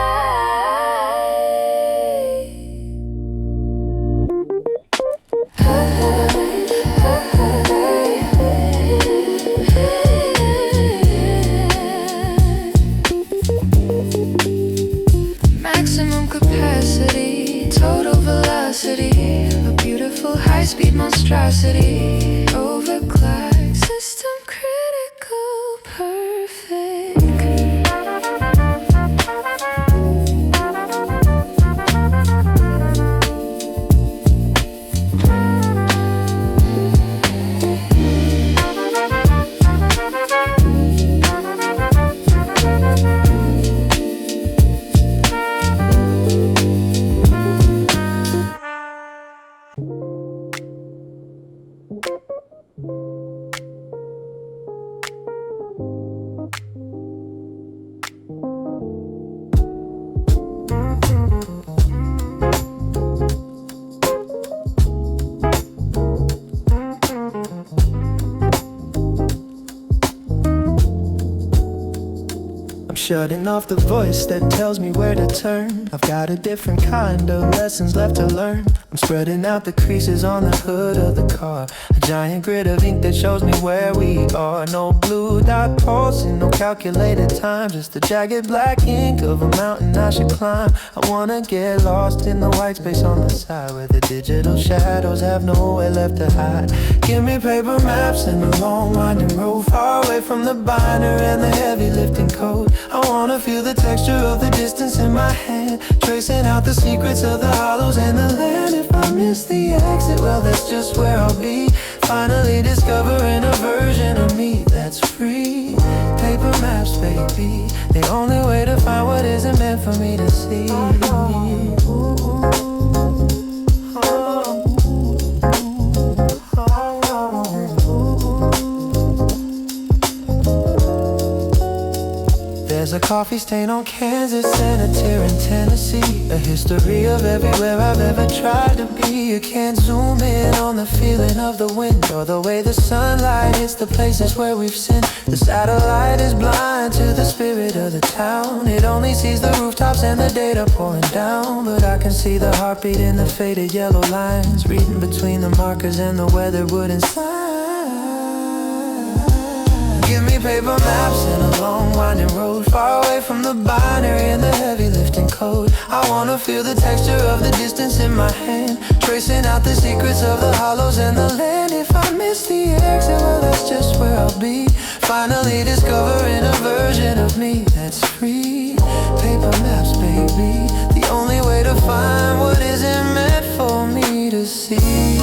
Maximum capacity, total velocity, a beautiful high-speed monstrosity. Overclocked, system critical, perfect. Shutting off the voice that tells me where to turn. I've got a different kind of lessons left to learn. I'm spreading out the creases on the hood of the car. A giant grid of ink that shows me where we are. No blue dot pulsing, no calculated time. Just the jagged black ink of a mountain I should climb. I wanna get lost in the white space on the side, where the digital shadows have nowhere left to hide. Give me paper maps and a long winding road, far away from the binder and the heavy lifting code. I wanna feel the texture of the distance in my hand, tracing out the secrets of the hollows and the land. If I miss the exit, well, that's just where I'll be. Finally discovering a version of me that's free. Paper maps, baby, the only way to find what isn't meant for me to see. There's a coffee stain on Kansas and a tear in Tennessee. A history of everywhere I've ever tried to be. You can't zoom in on the feeling of the wind or the way the sunlight hits the places where we've sinned. The satellite is blind to the spirit of the town. It only sees the rooftops and the data pouring down. But I can see the heartbeat in the faded yellow lines, reading between the markers and the weatherwood signs. Give me paper maps and a long winding road, far away from the binary and the heavy lifting code. I wanna feel the texture of the distance in my hand, tracing out the secrets of the hollows and the land. If I miss the exit, well that's just where I'll be, finally discovering a version of me that's free. Paper maps, baby, the only way to find what isn't meant for me to see.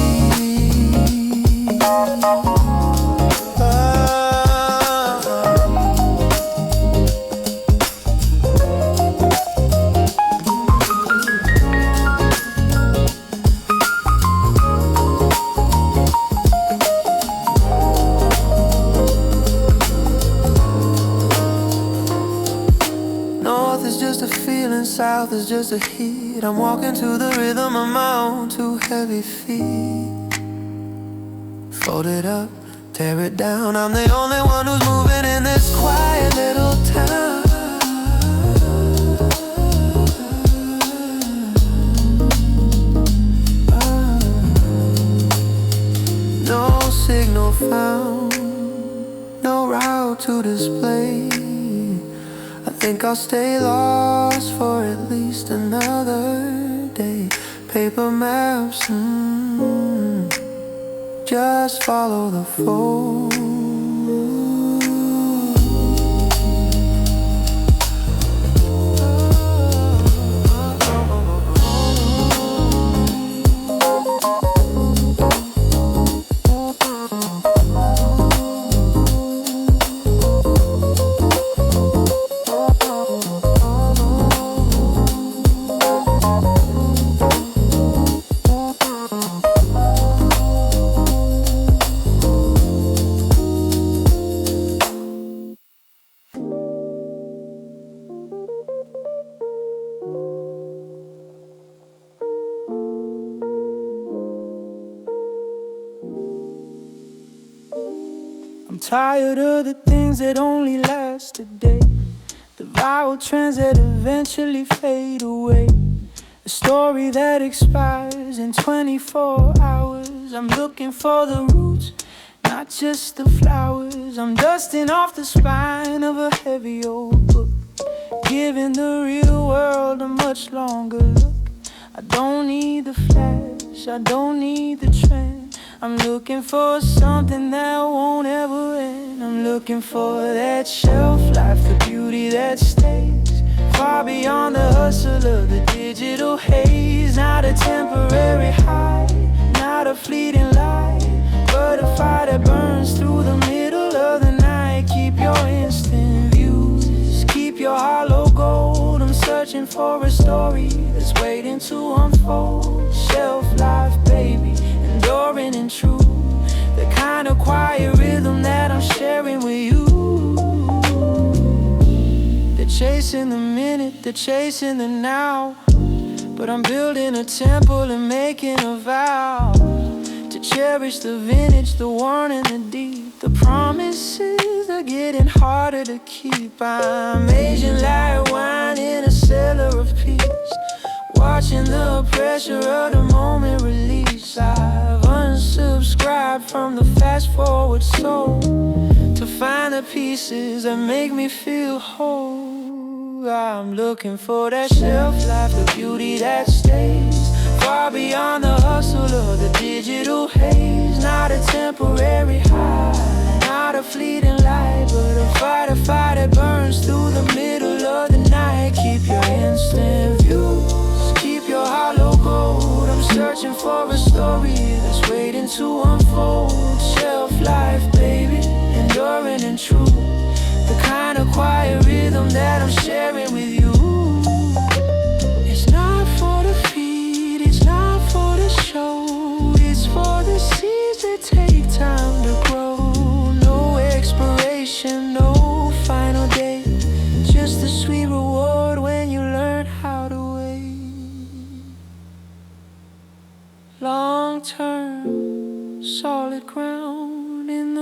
South is just a heat. I'm walking to the rhythm of my own two heavy feet. Fold it up, tear it down. I'm the only one who's moving in this quiet little town. No signal found, no route to display. I think I'll stay lost for at least another day. Paper maps, just follow the flow. I'm tired of the things that only last a day, the viral trends that eventually fade away, a story that expires in 24 hours. I'm looking for the roots, not just the flowers. I'm dusting off the spine of a heavy old book, giving the real world a much longer look. I don't need the flash, I don't need the trend. I'm looking for something that won't ever end. I'm looking for that shelf life, the beauty that stays far beyond the hustle of the digital haze. Not a temporary high, not a fleeting light, but a fire that burns through the middle of the night. Keep your instant views, keep your hollow gold. I'm searching for a story that's waiting to unfold. Shelf life, baby, enduring and true, the kind of quiet rhythm that I'm sharing with you. They're chasing the minute, they're chasing the now, but I'm building a temple and making a vow to cherish the vintage, the worn and the deep. The promises are getting harder to keep. I'm Asian like wine in a cellar of peace, watching the pressure of the moment release. I've unsubscribed from the fast forward soul to find the pieces that make me feel whole. I'm looking for that shelf life, the beauty that stays far beyond the hustle of the digital haze. Not a temporary high, not a fleeting light, but a fire that burns through the middle of the night. Keep your instant views, keep your hollow gold. I'm searching for a story that's waiting to unfold. Shelf life, baby, enduring and true, the kind of quiet rhythm that I'm sharing with you. It's not for the feed, it's not for the show, it's for the seeds that take time to grow. No expiration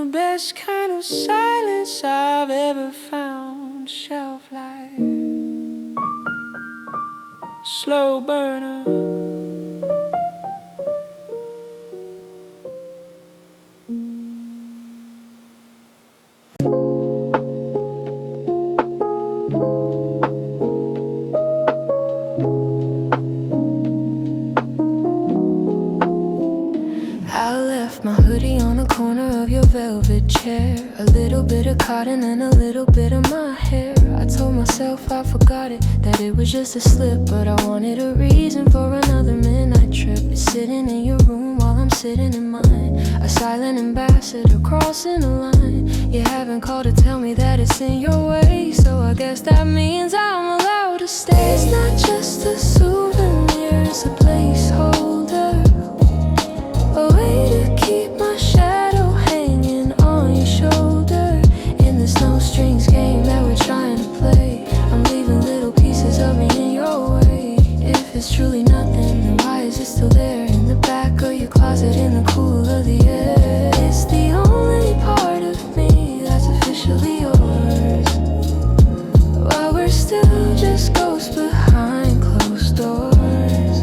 the best kind of silence I've ever found. Shelf life, slow burner. My hoodie on the corner of your velvet chair, a little bit of cotton and a little bit of my hair. I told myself I forgot it, that it was just a slip, but I wanted a reason for another midnight trip. It's sitting in your room while I'm sitting in mine, a silent ambassador crossing the line. You haven't called to tell me that it's in your way, so I guess that means I'm allowed to stay. It's not just a souvenir, it's a placeholder, a way to keep my shadow hanging on your shoulder. In this no strings game that we're trying to play, I'm leaving little pieces of me in your way. If it's truly nothing, then why is it still there in the back of your closet in the cool of the air? It's the only part of me that's officially yours, while we're still just ghosts behind closed doors.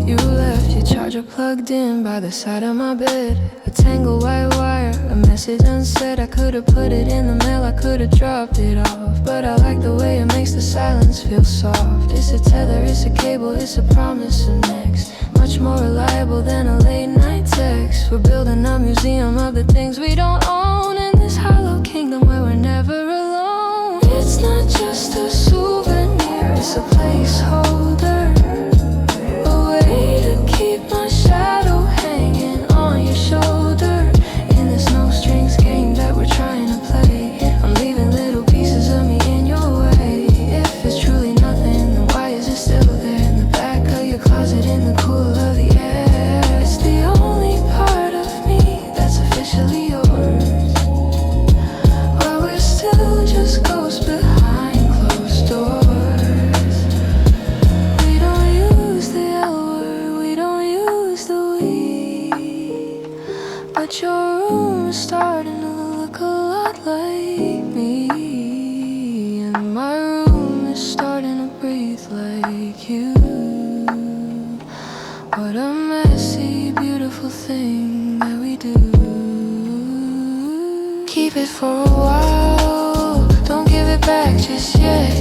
You left your charger plugged in by the side of my bed, a tangled white wire, a message unsaid. I could've put it in the mail, I could've dropped it off, but I like the way it makes the silence feel soft. It's a tether, it's a cable, it's a promise of next, much more reliable than a late night text. We're building a museum of the things we don't own, in this hollow kingdom where we're never alone. It's not just a souvenir, it's a placeholder, to keep my shadow hanging on your shoulder. In this no strings game that we're trying to play, I'm leaving little pieces of me in your way. If it's truly nothing, then why is it still there in the back of your closet in the cool of the air? It's the only part of me that's officially yours, while we're still just ghosts behind closed doors. But your room is starting to look a lot like me, and my room is starting to breathe like you. What a messy, beautiful thing that we do. Keep it for a while, don't give it back just yet.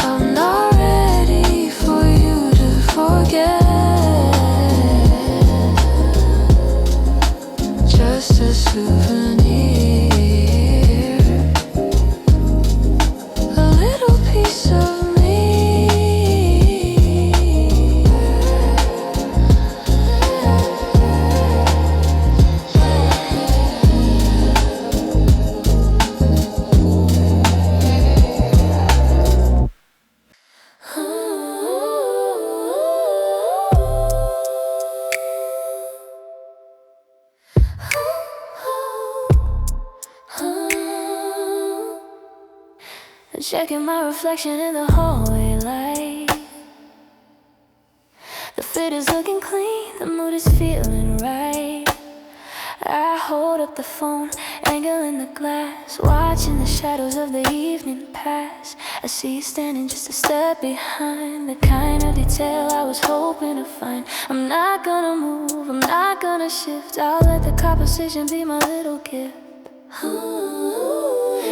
I'm not ready for you to forget. Just a souvenir, a little piece of me. Checking my reflection in the hallway light. The fit is looking clean, the mood is feeling right. I hold up the phone, angle in the glass, watching the shadows of the evening pass. I see you standing just a step behind, the kind of detail I was hoping to find. I'm not gonna move, I'm not gonna shift, I'll let the composition be my little gift.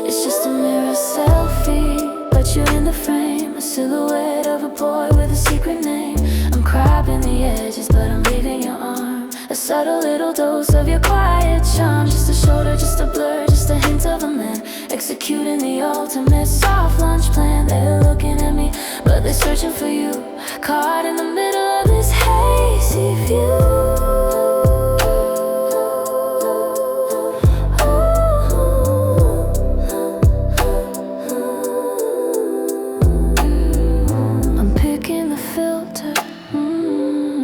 It's just a mirror selfie, but you're in the frame, a silhouette of a boy with a secret name. I'm cropping the edges, but I'm leaving your arm, a subtle little dose of your quiet charm. Just a shoulder, just a blur, just a hint of a man, executing the ultimate soft lunch plan. They're looking at me, but they're searching for you, caught in the middle of this hazy view.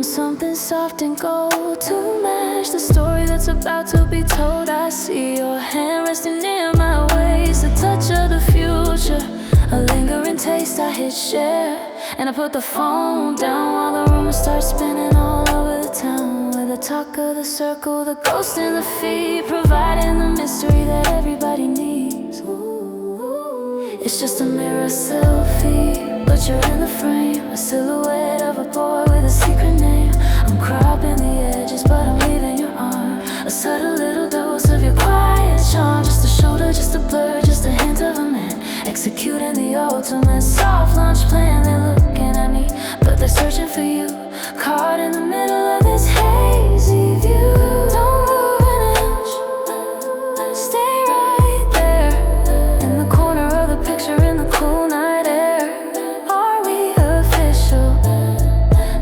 Something soft and gold to match the story that's about to be told. I see your hand resting near my waist, the touch of the future, a lingering taste. I hit share and I put the phone down while the rumors start spinning all over the town, where the talk of the circle, the ghost in the feed, providing the mystery that everybody needs. It's just a mirror selfie, but you're in the frame, a silhouette of a boy with a secret name. I'm cropping the edges, but I'm leaving your arm, a subtle little dose of your quiet charm. Just a shoulder, just a blur, just a hint of a man, executing the ultimate soft launch plan. They're looking at me, but they're searching for you, caught in the middle of this hazy view. Don't move an inch, stay right there, in the corner of the picture, in the cool night air. Are we official?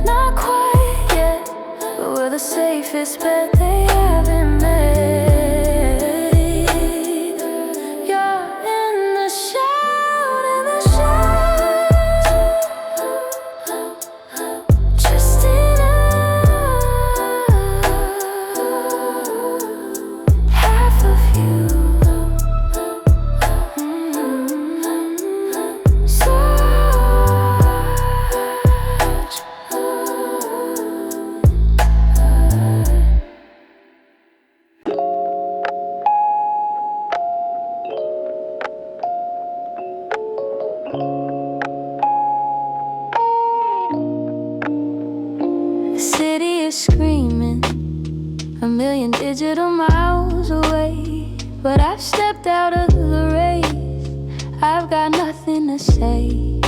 Not quite yet, but we're the safest bet they haven't made. You're in the shout, in the shout, just half of you. The city is screaming, a million digital miles away, but I've stepped out of the race. I've got nothing to say.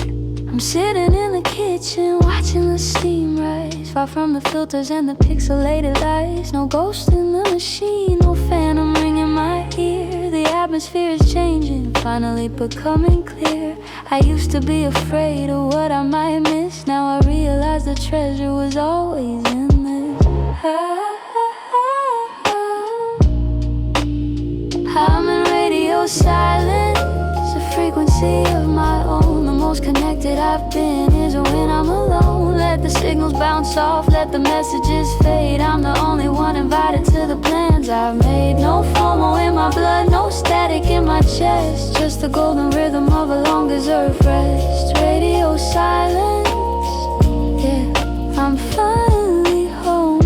I'm sitting in the kitchen, watching the steam rise, far from the filters and the pixelated lights. No ghost in the machine, no phantom ring in my ear. The atmosphere is changing, finally becoming clear. I used to be afraid of what I might miss. Now I realize the treasure was always in this. I'm in radio silence, a frequency of my own. The most connected I've been is when I'm alone. Let the signals bounce off, let the messages fade. I'm the only one invited to the plans I've made. No FOMO in my blood, no static in my chest, just the golden rhythm of a long-deserved rest. Radio silence, yeah, I'm finally home.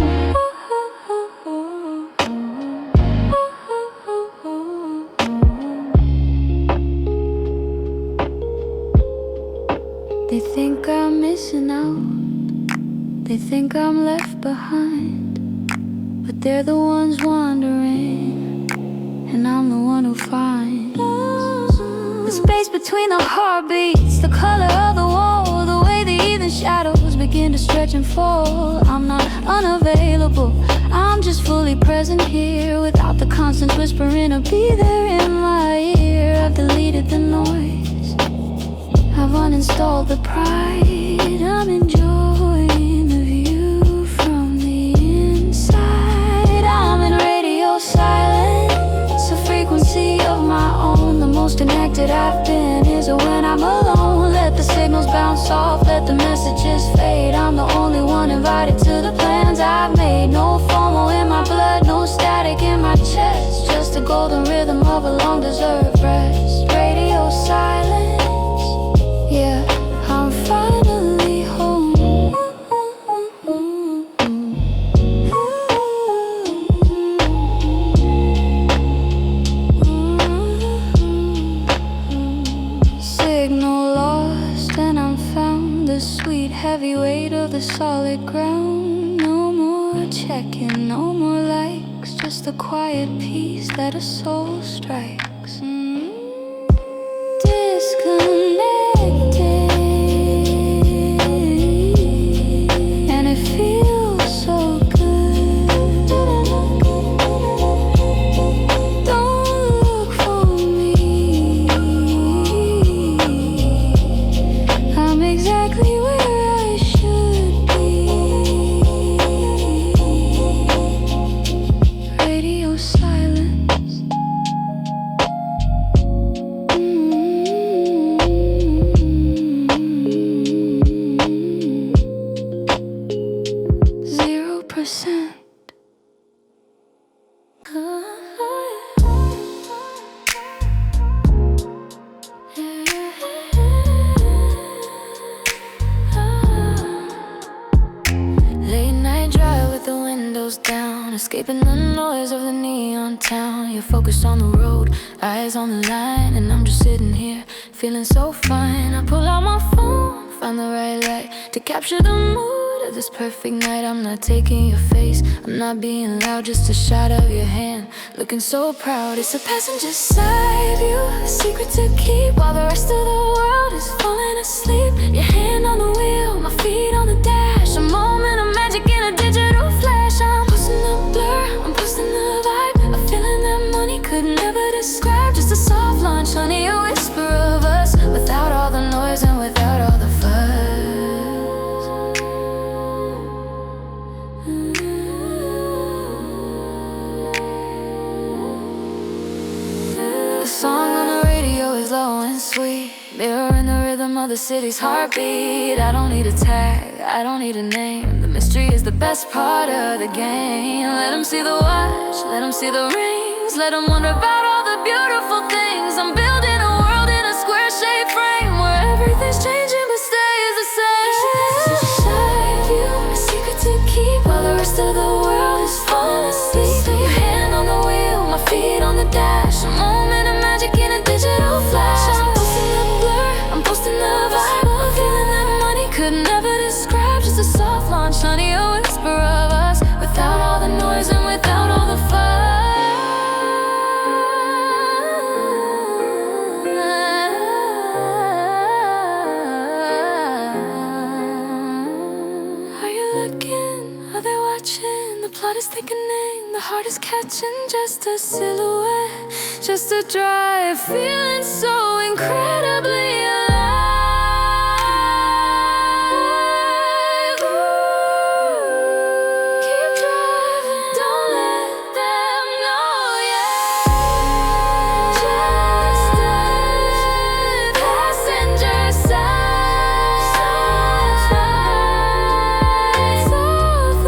They think I'm missing out, they think I'm left behind, but they're the ones wandering, and I'm the one who finds the space between the heartbeats, the color of the wall, the way the evening shadows begin to stretch and fall. I'm not unavailable, I'm just fully present here, without the constant whispering or be there in my ear. I've deleted the noise, I've uninstalled the pride, I'm enjoying the view from the inside. I'm in radio silence, a frequency of my own. The most connected I've been is when I'm alone. Let the signals bounce off, let the messages fade. I'm the only one invited to the plans I've made. No FOMO in my blood, no static in my chest, just the golden rhythm of a long-deserved rest. Radio silence, yeah, I'm finally home. Signal lost and I'm found, the sweet heavy weight of the solid ground. No more checking, no more likes, just the quiet peace that a soul strikes. Disconnected, and it feels so good. Don't look for me, I'm exactly where I should be. Radio silence. up in the noise of the neon town. You're focused on the road, eyes on the line, and I'm just sitting here, feeling so fine. I pull out my phone, find the right light to capture the mood of this perfect night. I'm not taking your face, I'm not being loud, just a shot of your hand, looking so proud. It's a passenger side view, a secret to keep while the rest of the world is falling asleep. Your hand on the wheel, my feet on the dash, a moment of magic in a digital flash. I'm posting the blur, I'm posting the vibe, a feeling that money could never describe. Just a soft launch, honey, a whisper of us, without all the noise and without all the fuss. The song on the radio is low and sweet, mirroring the rhythm of the city's heartbeat. I don't need a tag, I don't need a name, the mystery is the best part of the game. Let them see the watch, let them see the rings, let them wonder about all the beautiful things. I'm building a world in a square-shaped frame where everything's changing but stays the same. It's a side view, a secret to keep while the rest of the world is falling asleep. Your hand on the wheel, my feet on the dash, a moment of magic in a digital flash. I'm posting the blur, I'm posting the vibe, a feeling that money could never describe. Just a soft launch, honey, a whisper of us, without all the noise and without all the fuss. Are you looking? Are they watching? The plot is thickening, the heart is catching. Just a silhouette, just a drive, feeling so incredibly alive. Ooh, keep driving, don't let them know yet. Just a passenger side, soft light, soft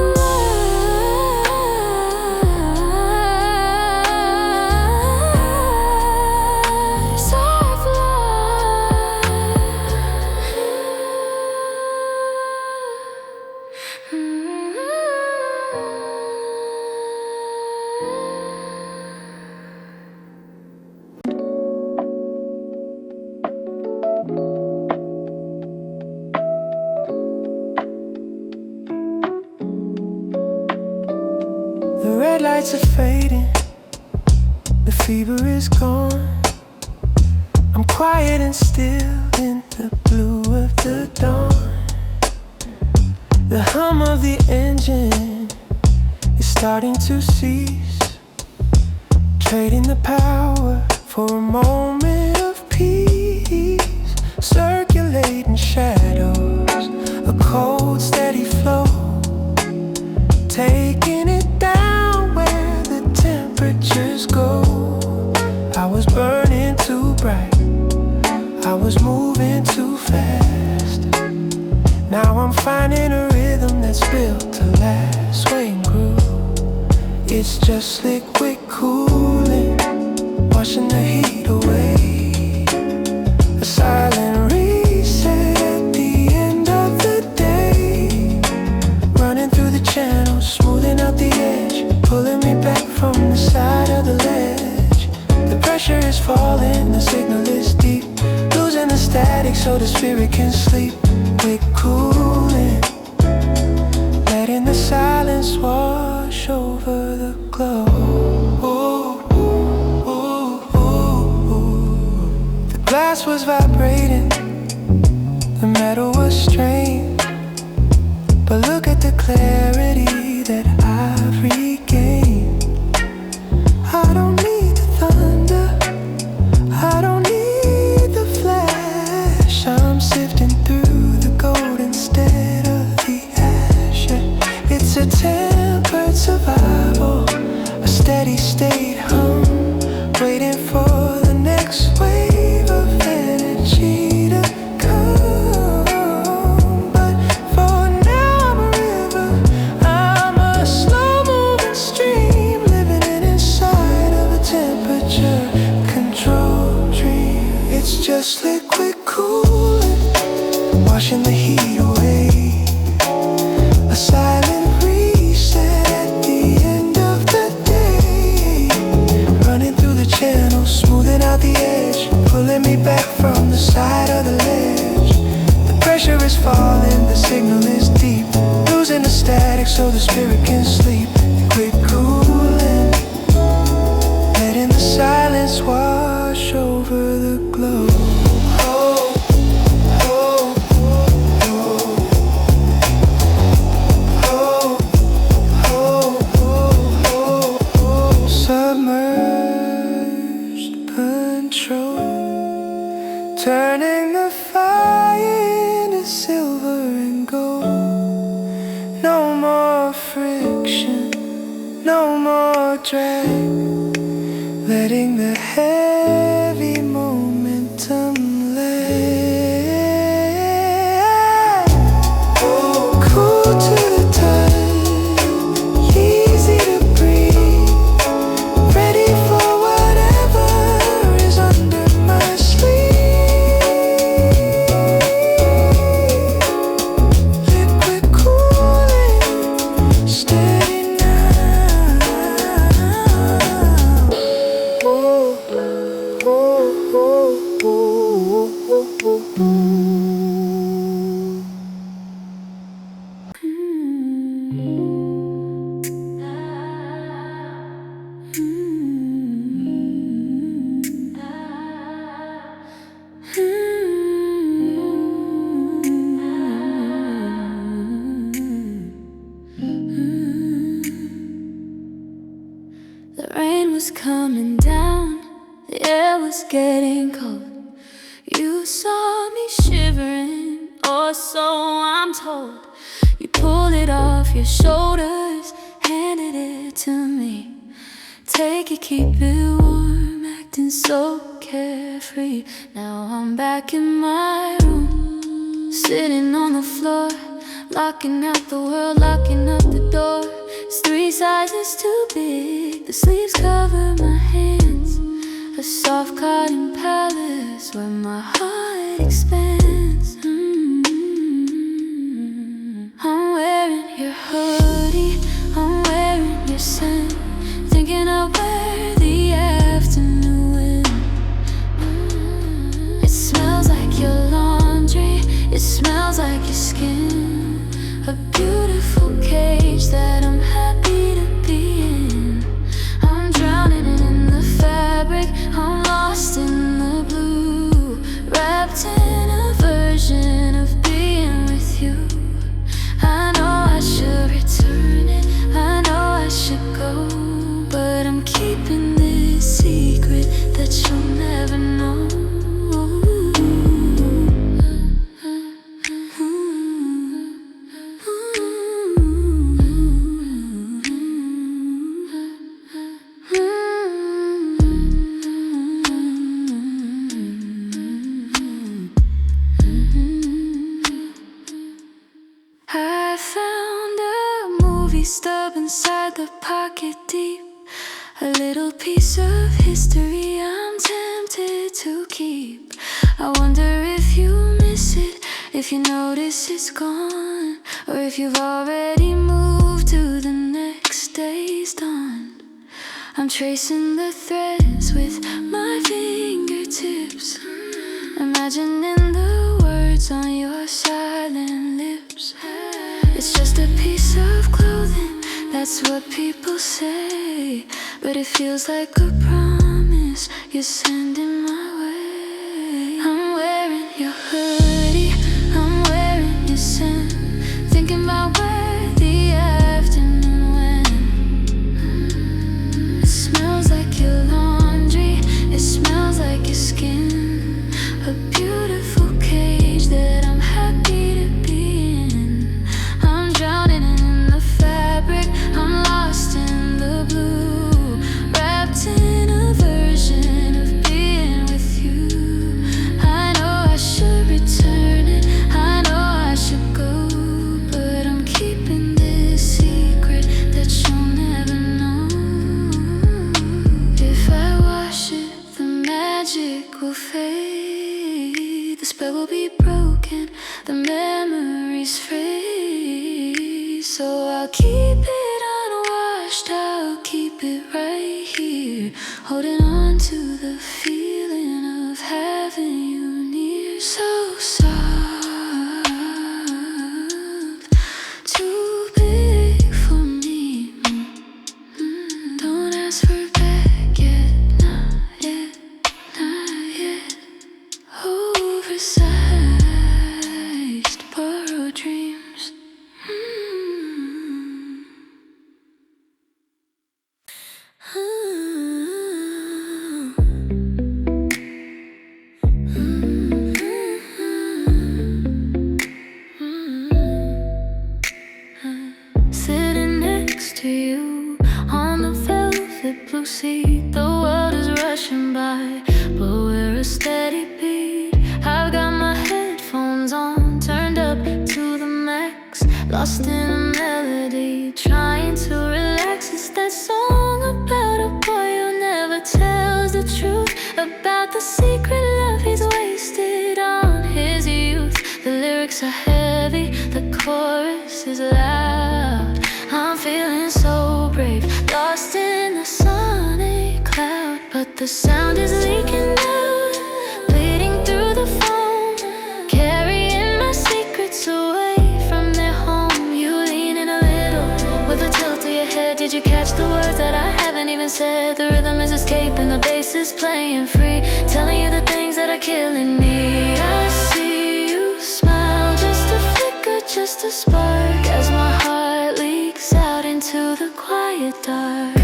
The red lights are fading, the fever is gone. I'm quiet and still in the blue of the dawn. The hum of the engine is starting to cease, trading the power for a moment of peace. Circulating shadows, a cold steady flow, taking it down where the temperatures go. I was burning too bright, I was moving too fast. Now I'm finding a rhythm that's built to last. Swaying groove, it's just liquid cooling, washing the heat away. A silent reset at the end of the day, running through the channels, smoothing out the edge, pulling me back from the side of the ledge. The pressure is falling, the signal is deep, losing the static so the spirit can sleep. We're cooling, letting the silence wash over the glow. Ooh, ooh, ooh, ooh, ooh. The glass was vibrating, the metal was strained, but look at the clarity that I've regained. I don't need the thunder, I don't need the flash. I'm sifting through the gold instead of the ash. It's a tempered survival, a steady state hum, waiting for the next wave of energy to come. But for now I'm a river, I'm a slow-moving stream, living inside of a temperature control dream. It's just liquid cooling, washing the heat away. A silent reset at the end of the the edge, pulling me back from the side of the ledge. The pressure is falling, the signal is deep, losing the static so the spirit can sleep. Quit cooling, letting the silence wash over the glow. Submerged control, turning the fire into silver and gold. No more friction, no more drag, letting the heavy momentum lay. Cool to the touch, easy to breathe, ready for whatever is under my sleeve. Liquid cooling, steady now. The rain was coming down, the air was getting cold. You saw me shivering, or so I'm told. You pulled it off your shoulders, handed it to me. Take it, keep it warm, acting so carefree. Now I'm back in my room, sitting on the floor, locking out the world, locking up the door. It's 3 sizes too big, the sleeves cover my hands. A soft cotton palace where my heart expands. I'm wearing your hoodie, I'm wearing your scent, thinking of where the afternoon went. It smells like your laundry, it smells like your skin. A beautiful cage that I'm happy to be in. I'm drowning in the fabric, I'm lost in the blue, wrapped in a version of being with you. I know I should return it, I know I should go, but I'm keeping this secret that you'll never know. I found a movie stub inside the pocket deep, a little piece of history I'm tempted to keep. I wonder if you miss it, if you notice it's gone, or if you've already moved to the next day's dawn. I'm tracing the threads with my fingertips, imagining the words on your silent lips. It's just a piece of clothing, that's what people say, but it feels like a promise you're sending my way. I'm wearing your hoodie, I'm wearing your scent, thinking about where the afternoon went. It smells like your laundry, it smells like your skin. A beautiful cage that I'm happy to be in. I'm drowning in the fabric, I'm lost in the blue, wrapped in a version of being with you. I know I should return it, I know I should go, but I'm keeping this secret that you'll never know. If I wash it, the magic will fade, the spell will be broken, the memories freeze. So I'll keep it unwashed, I'll keep it right here, holding on to the feeling having you near, so soft, too big for me. Don't ask for back yet, not yet, not yet. Oversized, borrowed dreams. Sitting next to you on the velvet blue seat. The world is rushing by, but we're a steady beat. I've got my headphones on, turned up to the max, lost in a melody, trying to relax. It's that song about a boy who never tells the truth about the secret love he's wasted on his youth. The lyrics are heavy, the chorus is loud. I'm feeling so brave, lost in the sonic cloud, but the sound is leaking out, bleeding through the phone, carrying my secrets away from their home. You lean in a little, with a tilt to your head. Did you catch the words that I haven't even said? The rhythm is escaping, the bass is playing free, telling you the things that are killing me. I see you smile, just a flicker, just a spark, as my heart leaks out into the quiet dark.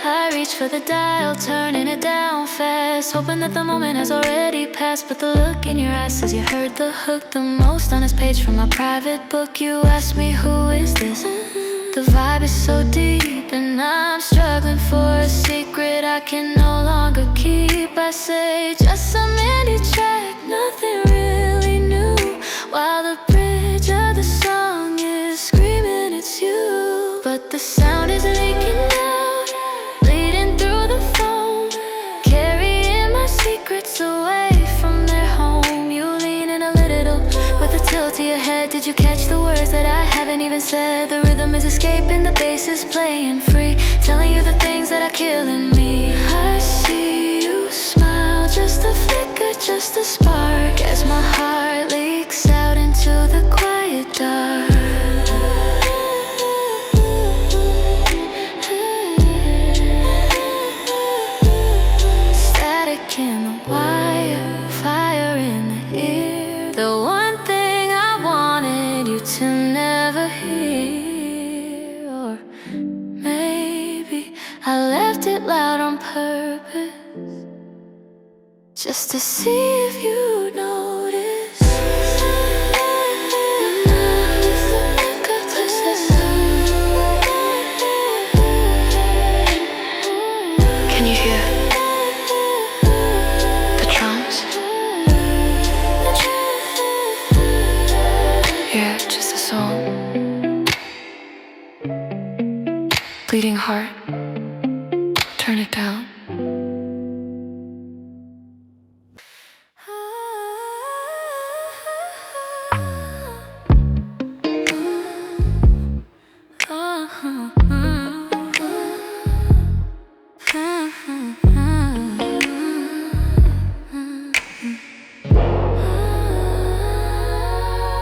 I reach for the dial, turning it down fast, hoping that the moment has already passed. But the look in your eyes says you heard the hook the most on this page from my private book. You ask me, who is this? The vibe is so deep, and I'm struggling for a secret I can no longer keep. I say, just some indie track, nothing really new, while the bridge of the song is screaming it's you. But the sound is leaking out, bleeding through the phone, carrying my secrets away from their home. You lean in a little, with a tilt to your head. Did you catch the words that I haven't even said? The rhythm is escaping, the bass is playing free, telling you the things that are killing me. I see you smile, just a flicker, just a spark, as my heart leaks out into the quiet dark. Static in the wire, fire in the ear, the one thing I wanted you to never hear. Or maybe I left it loud on purpose, just to see if you notice. Can you hear the drums? Yeah, just a song. Bleeding heart, turn it down.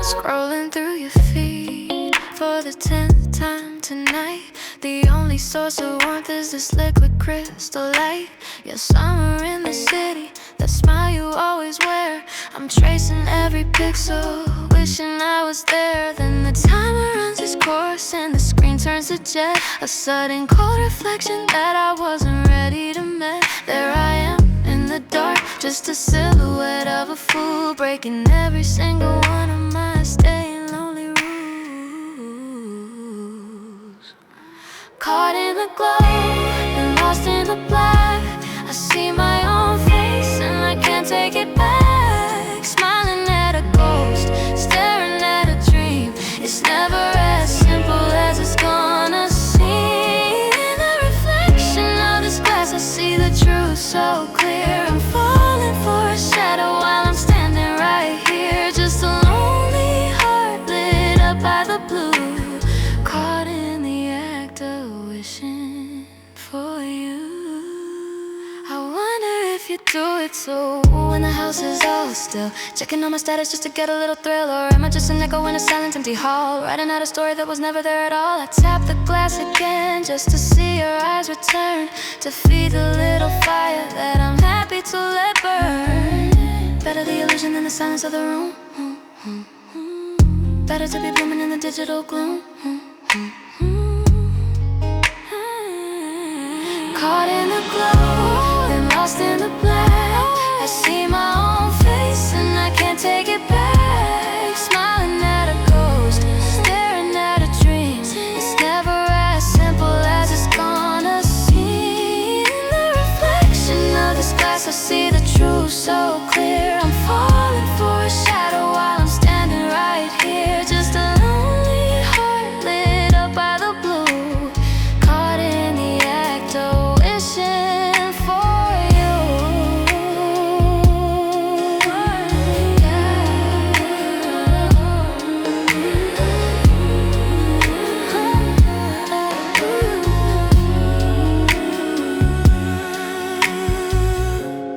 Scrolling through your feed for the 10th time tonight. The only source of warmth is this liquid crystal light. Yeah, summer in the city, that smile you always wear. I'm tracing every pixel, wishing I was there. Then the timer runs its course and the screen turns to jet. A sudden cold reflection that I wasn't ready to met. There I am in the dark, just a silhouette of a fool, breaking every single one of my staying lonely rules. Caught in the glow and lost in the black, I see my own face and I can't take it back. Smiling at a ghost, staring at a dream. It's never as simple as it's gonna seem. In the reflection of this glass I see the truth so clear. I'm falling for a shadow while I'm standing right here. Just a lonely heart lit up by the blue, caught in the air. So when the house is all still, checking on my status just to get a little thrill. Or am I just an echo in a silent empty hall, writing out a story that was never there at all? I tap the glass again just to see your eyes return, to feed the little fire that I'm happy to let burn. Better the illusion than the silence of the room. Better to be blooming in the digital gloom. Caught in the glow, then lost in the black. I see my own face and I can't take it back. Smiling at a ghost, staring at a dream. It's never as simple as it's gonna seem. In the reflection of this glass I see the truth so clear. I'm falling for a shadow while I'm standing right here. Just a lonely heart lit up by the blue, caught in the act of wishing for you.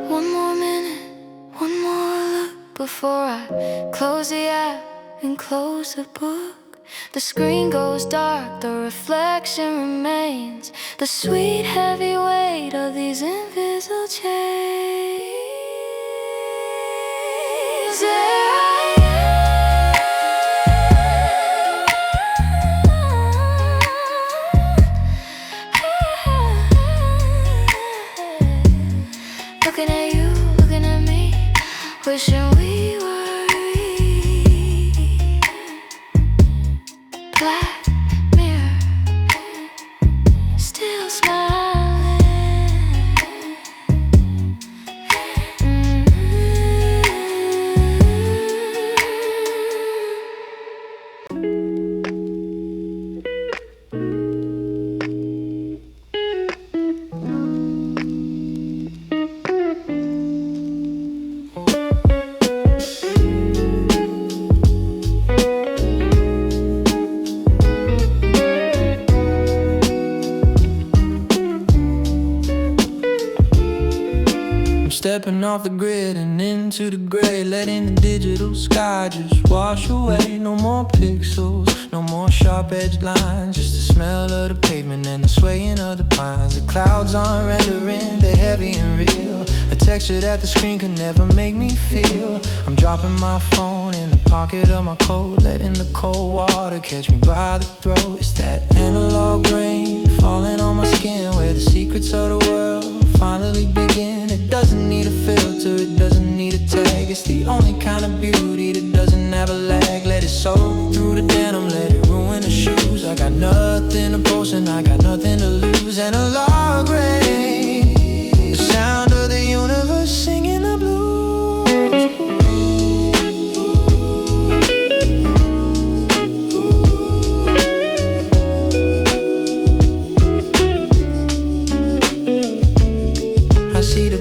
One more minute, one more look before I close the app and close the book. The screen goes dark, the reflection remains, the sweet heavy weight of these invisible chains. There I am, looking at you, looking at me, wishing we were black mirror, still smiling. Stepping off the grid and into the gray, letting the digital sky just wash away. No more pixels, no more sharp-edged lines, just the smell of the pavement and the swaying of the pines. The clouds aren't rendering, they're heavy and real, a texture that the screen can never make me feel. I'm dropping my phone in the pocket of my coat, letting the cold water catch me by the throat. It's that analog rain falling on my skin, where the secrets of the world finally begin. It doesn't need a filter, it doesn't need a tag. It's the only kind of beauty that doesn't have a lag. Let it soak through the denim, let it ruin the shoes. I got nothing to post and I got nothing to lose. Analog rain, the sound of the universe singing the blues.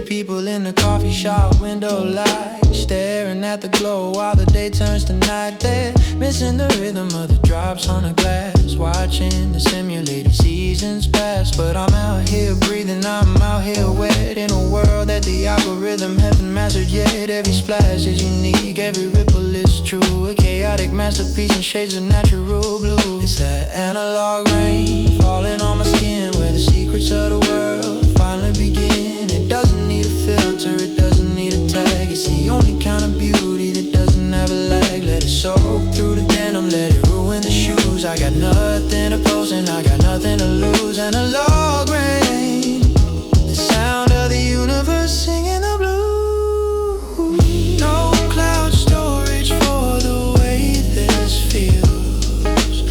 People in the coffee shop window light, staring at the glow while the day turns to night. They're missing the rhythm of the drops on the glass, watching the simulated seasons pass. But I'm out here breathing, I'm out here wet, in a world that the algorithm haven't mastered yet. Every splash is unique, every ripple is true, a chaotic masterpiece in shades of natural blue. It's that analog rain falling on my skin, where the secrets of the world finally begin. It doesn't need a filter, it doesn't need a tag. It's the only kind of beauty that doesn't have a lag. Let it soak through the denim, let it ruin the shoes. I got nothing to post and I got nothing to lose. Analog rain, the sound of the universe singing the blues. No cloud storage for the way this feels.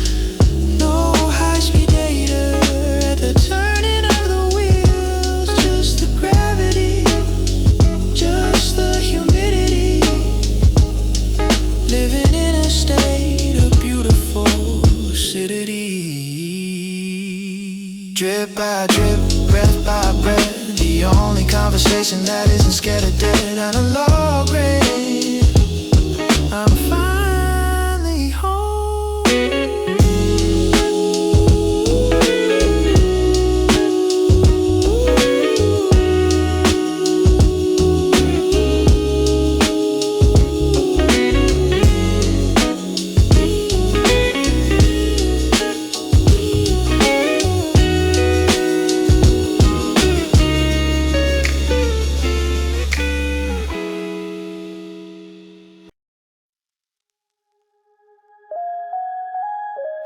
No high-speed data at the turning of the wheels. Just the gravity, just the humidity, living in a state of beautiful lucidity. Drip by drip, breath by breath, the only conversation that isn't scared of dead. Analog rain, I'm finally home.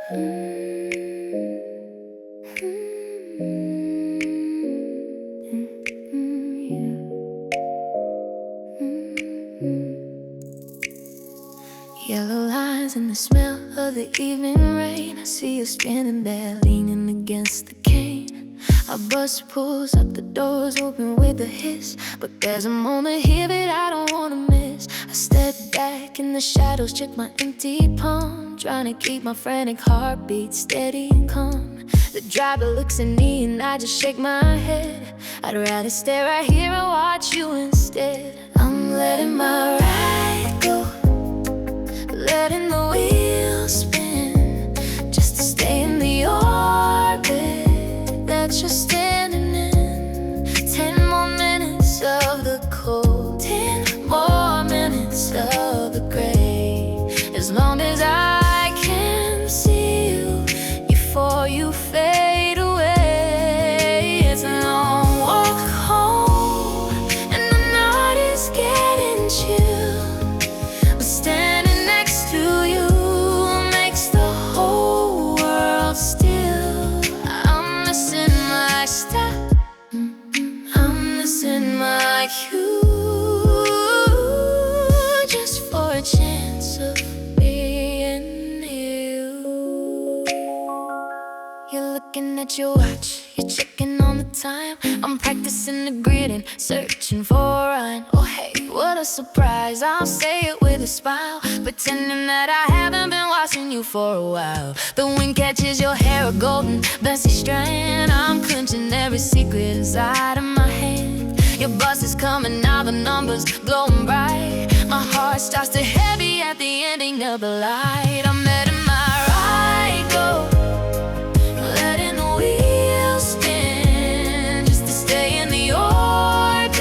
Yellow lines in the smell of the evening rain. I see you standing there leaning against the cane. A bus pulls up, the doors open with a hiss. But there's a moment here that I don't wanna miss. I step back in the shadows, check my empty palm, trying to keep my frantic heartbeat steady and calm. The driver looks at me and I just shake my head. I'd rather stay right here and watch you instead. I'm letting my ride go, letting the wheels spin, just to stay in the orbit that you're standing in. 10 more minutes of the cold, 10 more minutes of the gray. As long as I can see you before you fade away. It's a long walk home and the night is getting chill, but standing next to you makes the whole world still. I'm missing my step, I'm missing my cue, just for a chance of being you. You're looking at your watch, you're checking on the time. I'm practicing the greeting, searching for a rhyme. Oh hey, what a surprise, I'll say it with a smile, pretending that I haven't been watching you for a while. The wind catches your hair a golden, messy strand. I'm clenching every secret inside of my hand. Your bus is coming now, the numbers glowing bright. My heart starts to heavy at the ending of the light. I'm letting my ride go, letting the wheels spin, just to stay in the orbit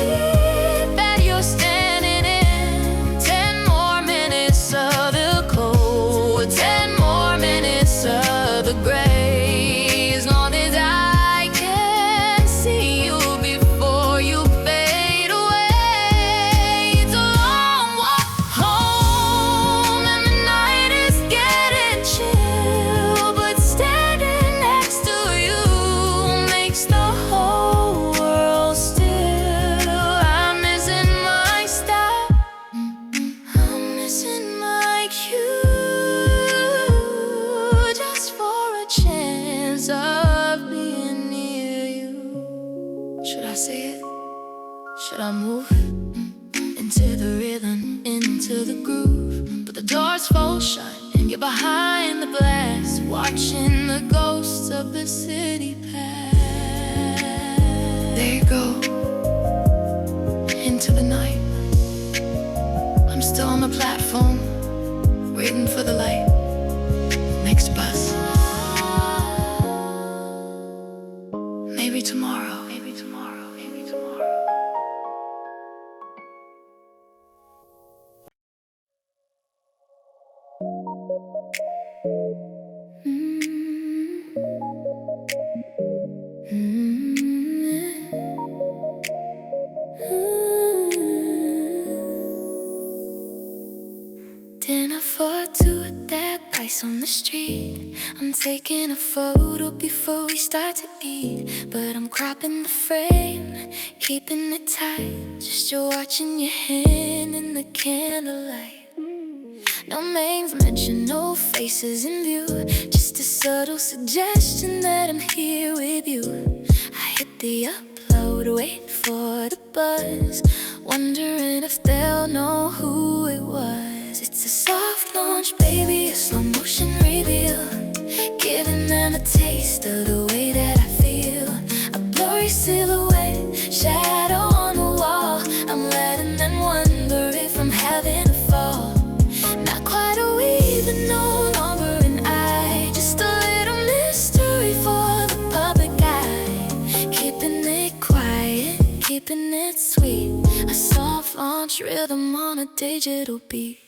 that you're standing in. 10 more minutes of the cold, 10 more minutes of the gray. As long as I can see you before you fade away. It's a long walk home and the night is getting chill, but standing next to you makes the whole world still. I'm missing my step, I'm missing my cue, just for a chance of being near you. Should I say it? Should I move into the rhythm, into the groove? But the doors fall shut and you're behind the glass, watching the ghosts of the city pass. There you go, into the night. I'm still on the platform, waiting for the light. Next bus. Maybe tomorrow, maybe tomorrow, maybe tomorrow. Dinner for two at that place on the street. I'm taking a photo before we start to eat, but I'm cropping the frame, keeping it tight. Just you watching your hand in the candlelight. No names mentioned, no faces in view, just a subtle suggestion that I'm here with you. I hit the upload, wait for the buzz, wondering if they'll know who it was. It's a soft launch, baby, a slow motion reveal, giving them a taste of the way that I feel. A blurry silhouette, shadow on the wall. I'm letting them wonder if I'm having a fall. Not quite a we, but no longer an I. Just a little mystery for the public eye. Keeping it quiet, keeping it sweet. A soft launch rhythm on a digital beat.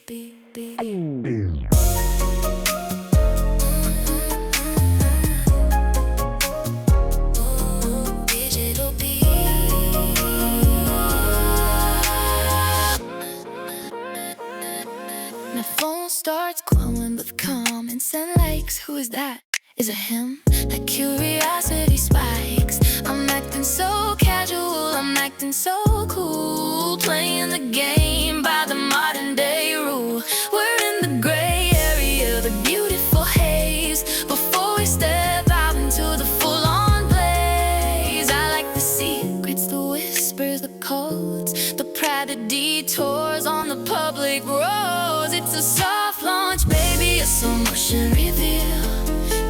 Digital beat. My phone starts glowing with calm comments and likes. Who is that? Is it him? That curiosity spikes. I'm acting so casual, I'm acting so cool, playing the game by the modern day rule. We're in the gray area, the beautiful haze, before we step out into the full-on blaze. I like the secrets, the whispers, the codes, the private detours on the public roads. It's a soft launch, baby, a slow motion reveal,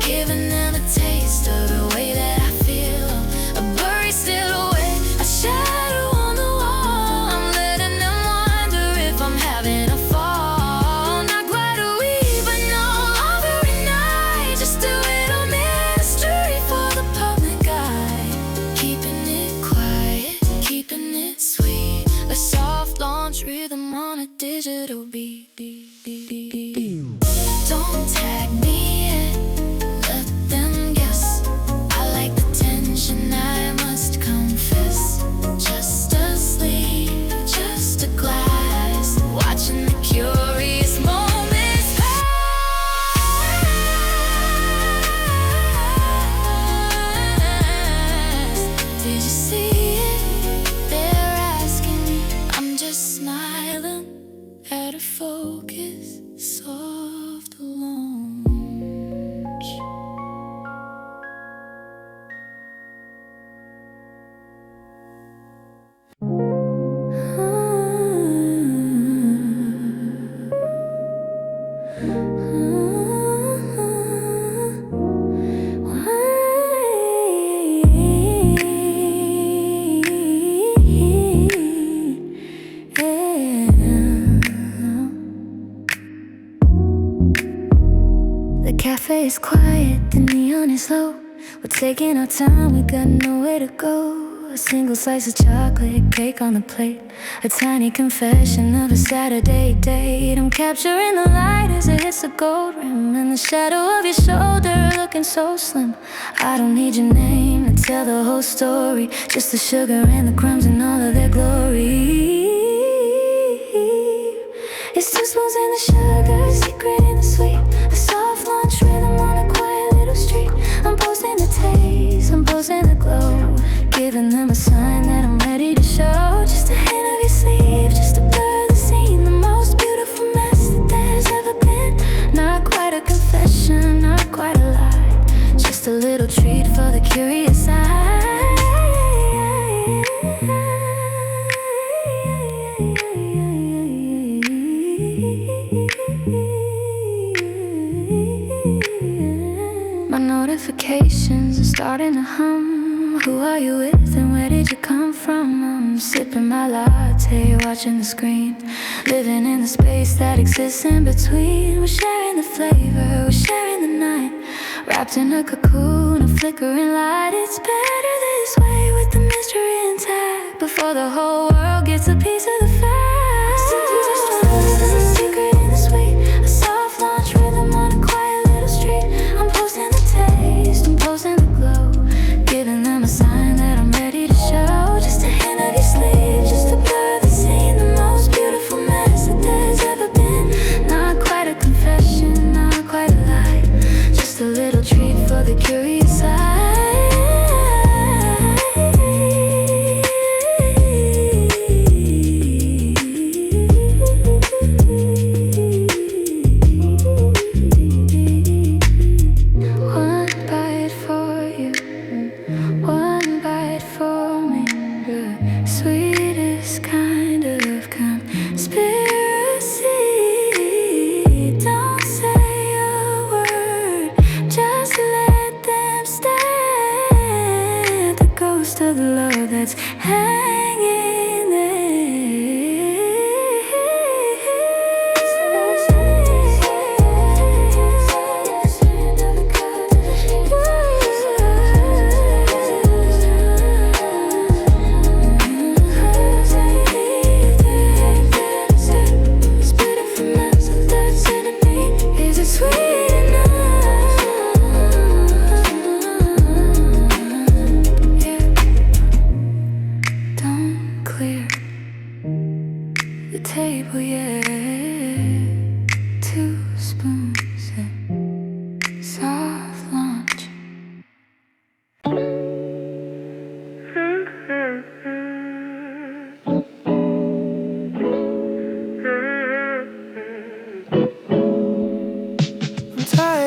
giving them a taste of the way that I feel. A blurry silhouette, a shadow on the wall. I'm letting them wonder if I'm having a fall. Not quite a week, but no longer a night. Just a little mystery for the public eye. Keeping it quiet, keeping it sweet. A soft launch rhythm on a digital beat. Don't tag me yet, let them guess. I like the tension, I must confess. Just asleep, just a glass, watching the curious moments pass. Did you see it? They're asking me. I'm just smiling at a focus, soft launch. The cafe is quiet, the neon is low. We're taking our time, we got nowhere to go. A single slice of chocolate cake on the plate, a tiny confession of a Saturday date. I'm capturing the light as it hits the gold rim, and the shadow of your shoulder looking so slim. I don't need your name to tell the whole story, just the sugar and the crumbs and all of their glory. It's 2 spoons in the sugar, secret in the sweet, a soft launch rhythm on a quiet little street. I'm posting the taste, I'm posting the glow, giving them a sign that I'm ready to show. Just a hint of your sleeve, just a blur of the scene, the most beautiful mess that there's ever been. Not quite a confession, not quite a lie, just a little treat for the curious eye. My notifications are starting to hum. Who are you with and where did you come from? I'm sipping my latte, watching the screen, living in the space that exists in between. We're sharing the flavor, we're sharing the night, wrapped in a cocoon, a flickering light. It's better this way with the mystery intact, before the whole world gets a piece of the fact. There's a secret in the sweet, a soft launch rhythm on a quiet little street. I'm posting the taste, I'm posting the glow, giving them a sign that I'm ready to show. Just a hint of your sleeve, just a blur of the scene, the most beautiful mess that there's ever been. Not quite a confession, not quite a lie, just a little treat for the curious eye.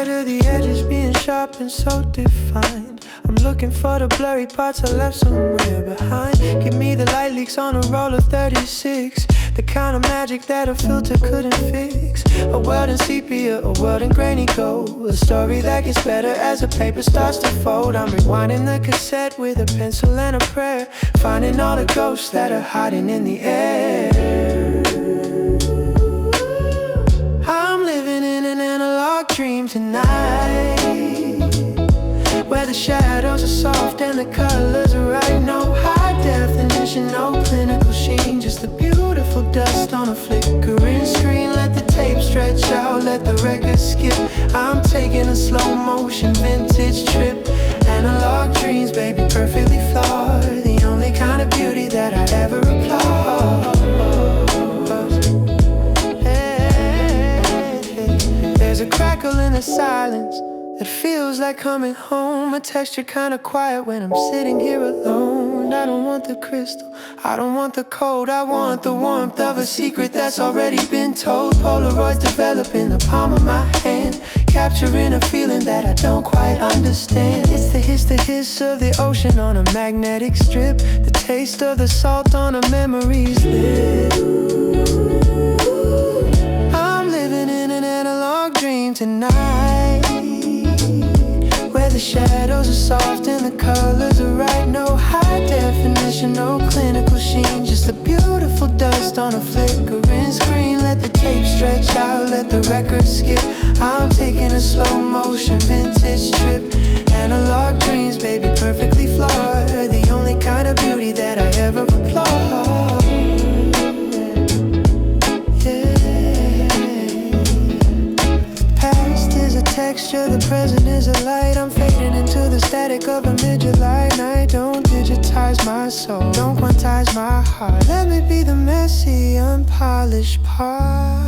Tired of the edges being sharp and so defined. I'm looking for the blurry parts I left somewhere behind. Give me the light leaks on a roll of 36, the kind of magic that a filter couldn't fix. A world in sepia, a world in grainy gold, a story that gets better as the paper starts to fold. I'm rewinding the cassette with a pencil and a prayer, finding all the ghosts that are hiding in the air. I'm living in an analog dream tonight, where the shadows are soft and the colors are right. No high definition, no clinical sheen, just the beautiful dust on a flickering screen. Let the tape stretch out, let the record skip. I'm taking a slow motion vintage trip. Analog dreams, baby, perfectly flawed, the only kind of beauty that I ever applaud. There's a crackle in the silence that feels like coming home, a texture kinda quiet when I'm sitting here alone. I don't want the crystal, I don't want the cold, I want the warmth of a secret that's already been told. Polaroids develop in the palm of my hand, capturing a feeling that I don't quite understand. It's the hiss of the ocean on a magnetic strip, the taste of the salt on a memory's lip. I'm living in an analog dream tonight, where the shadows are soft and the colors are right. No high definition, no clinical sheen, just the beautiful dust on a flickering screen. Let the tape stretch out, let the record skip. I'm taking a slow motion vintage trip. Analog dreams, baby, perfectly flawed, the only kind of beauty that I ever applaud. Texture, the present is a light. I'm fading into the static of a mid-July night. Don't digitize my soul, don't quantize my heart. Let me be the messy, unpolished part.